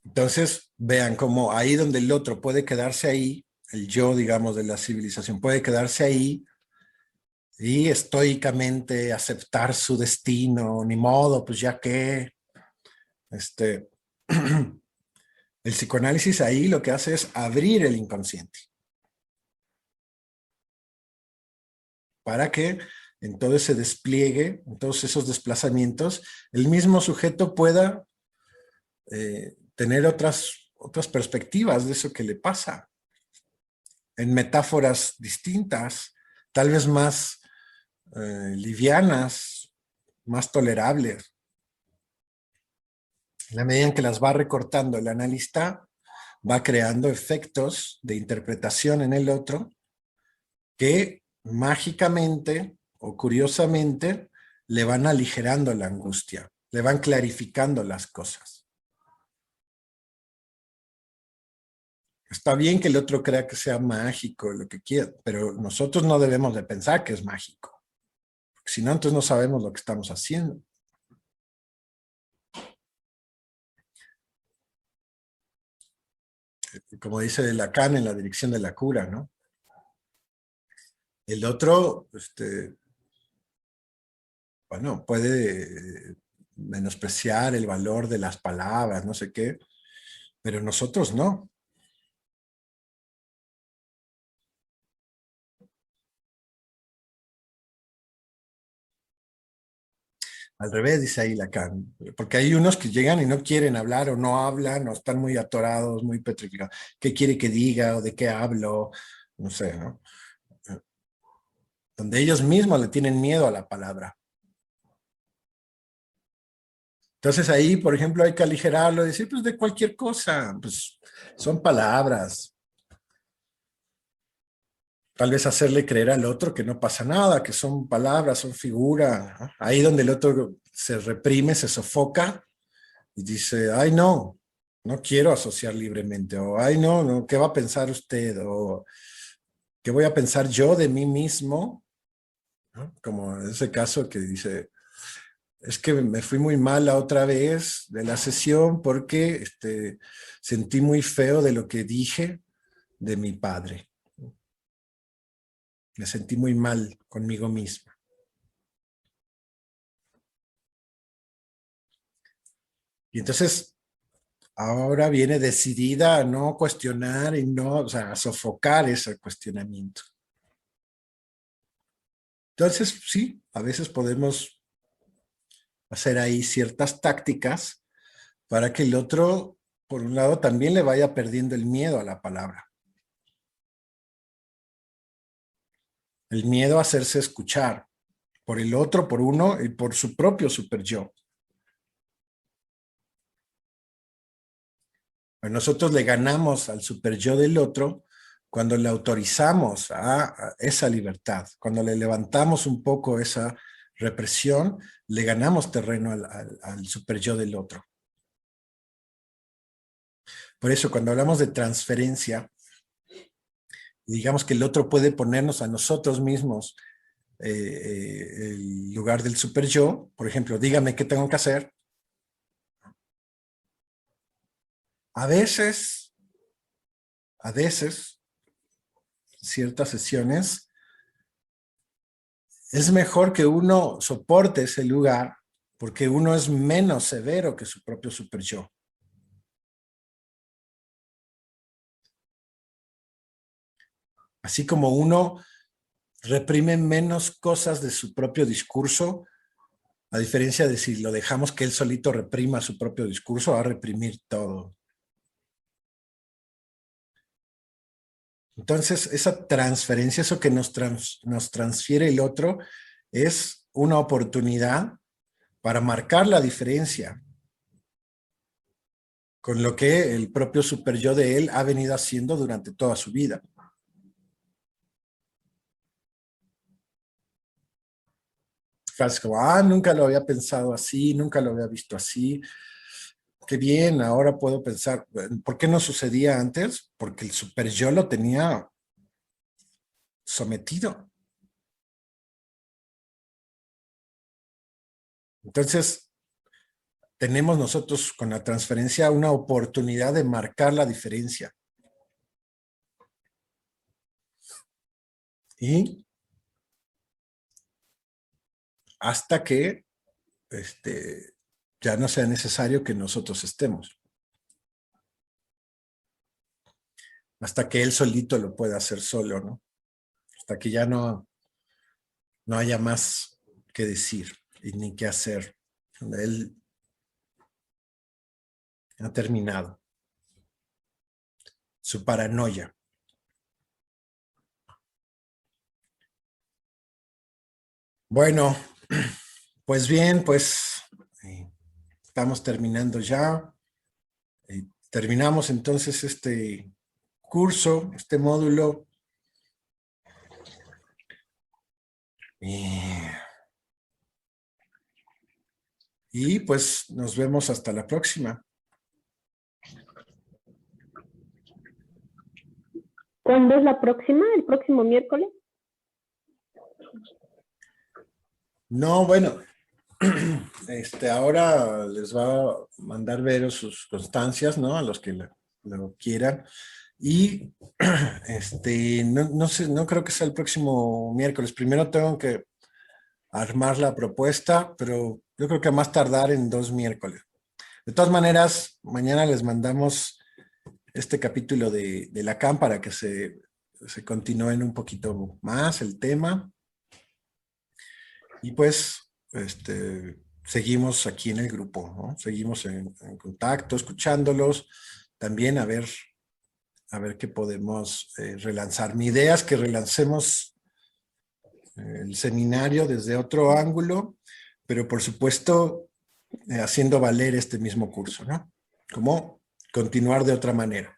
Entonces, vean cómo ahí donde el otro puede quedarse ahí, el yo, digamos, de la civilización, puede quedarse ahí y estoicamente aceptar su destino, ni modo, pues ya que, pero El psicoanálisis ahí lo que hace es abrir el inconsciente para que en todo ese despliegue, en todos esos desplazamientos, el mismo sujeto pueda tener otras perspectivas de eso que le pasa, en metáforas distintas, tal vez más livianas, más tolerables. En la medida en que las va recortando el analista, va creando efectos de interpretación en el otro que mágicamente o curiosamente le van aligerando la angustia, le van clarificando las cosas. Está bien que el otro crea que sea mágico, lo que quiera, pero nosotros no debemos de pensar que es mágico. Porque si no, entonces no sabemos lo que estamos haciendo. Como dice Lacan en La dirección de la cura, ¿no? El otro, bueno, puede menospreciar el valor de las palabras, no sé qué, pero nosotros no. Al revés, dice ahí Lacan, porque hay unos que llegan y no quieren hablar o no hablan o están muy atorados, muy petrificados. ¿Qué quiere que diga o de qué hablo? No sé, ¿no? Donde ellos mismos le tienen miedo a la palabra. Entonces ahí, por ejemplo, hay que aligerarlo y decir, pues de cualquier cosa, pues son palabras. Tal vez hacerle creer al otro que no pasa nada, que son palabras, son figuras, ¿no? Ahí donde el otro se reprime, se sofoca y dice, ay no, no quiero asociar libremente, o ay no, no, ¿qué va a pensar usted? O ¿qué voy a pensar yo de mí mismo? ¿No? Como en ese caso que dice, es que me fui muy mal la otra vez de la sesión porque sentí muy feo de lo que dije de mi padre. Me sentí muy mal conmigo misma. Y entonces ahora viene decidida a no cuestionar y no, o sea, a sofocar ese cuestionamiento. Entonces, sí, a veces podemos hacer ahí ciertas tácticas para que el otro, por un lado, también le vaya perdiendo el miedo a la palabra. El miedo a hacerse escuchar por el otro, por uno y por su propio super yo. Nosotros le ganamos al super yo del otro cuando le autorizamos a esa libertad, cuando le levantamos un poco esa represión, le ganamos terreno al super yo del otro. Por eso cuando hablamos de transferencia, digamos que el otro puede ponernos a nosotros mismos el lugar del super yo, por ejemplo, dígame qué tengo que hacer. A veces, ciertas sesiones, es mejor que uno soporte ese lugar porque uno es menos severo que su propio super yo. Así como uno reprime menos cosas de su propio discurso, a diferencia de si lo dejamos que él solito reprima su propio discurso, va a reprimir todo. Entonces, esa transferencia, eso que nos transfiere el otro, es una oportunidad para marcar la diferencia con lo que el propio super yo de él ha venido haciendo durante toda su vida. Casi como, nunca lo había pensado así, nunca lo había visto así. Qué bien, ahora puedo pensar, ¿por qué no sucedía antes? Porque el super yo lo tenía sometido. Entonces, tenemos nosotros con la transferencia una oportunidad de marcar la diferencia. Y hasta que ya no sea necesario que nosotros estemos. hasta que él solito lo pueda hacer solo, ¿no? Hasta que ya no haya más que decir y ni qué hacer. Él ha terminado su paranoia. Bueno, pues bien, pues estamos terminando ya. Terminamos entonces este curso, este módulo. Y pues nos vemos hasta la próxima. ¿Cuándo es la próxima? ¿El próximo miércoles? No, bueno, ahora les va a mandar Vero sus constancias, ¿no? A los que lo quieran. Y no sé, no creo que sea el próximo miércoles. Primero tengo que armar la propuesta, pero yo creo que a más tardar en 2 miércoles. De todas maneras, mañana les mandamos este capítulo de Lacan para que se continúen un poquito más el tema. Y pues, seguimos aquí en el grupo, ¿no? Seguimos en contacto, escuchándolos, también a ver qué podemos relanzar. Mi idea es que relancemos el seminario desde otro ángulo, pero por supuesto haciendo valer este mismo curso, ¿no? Como continuar de otra manera.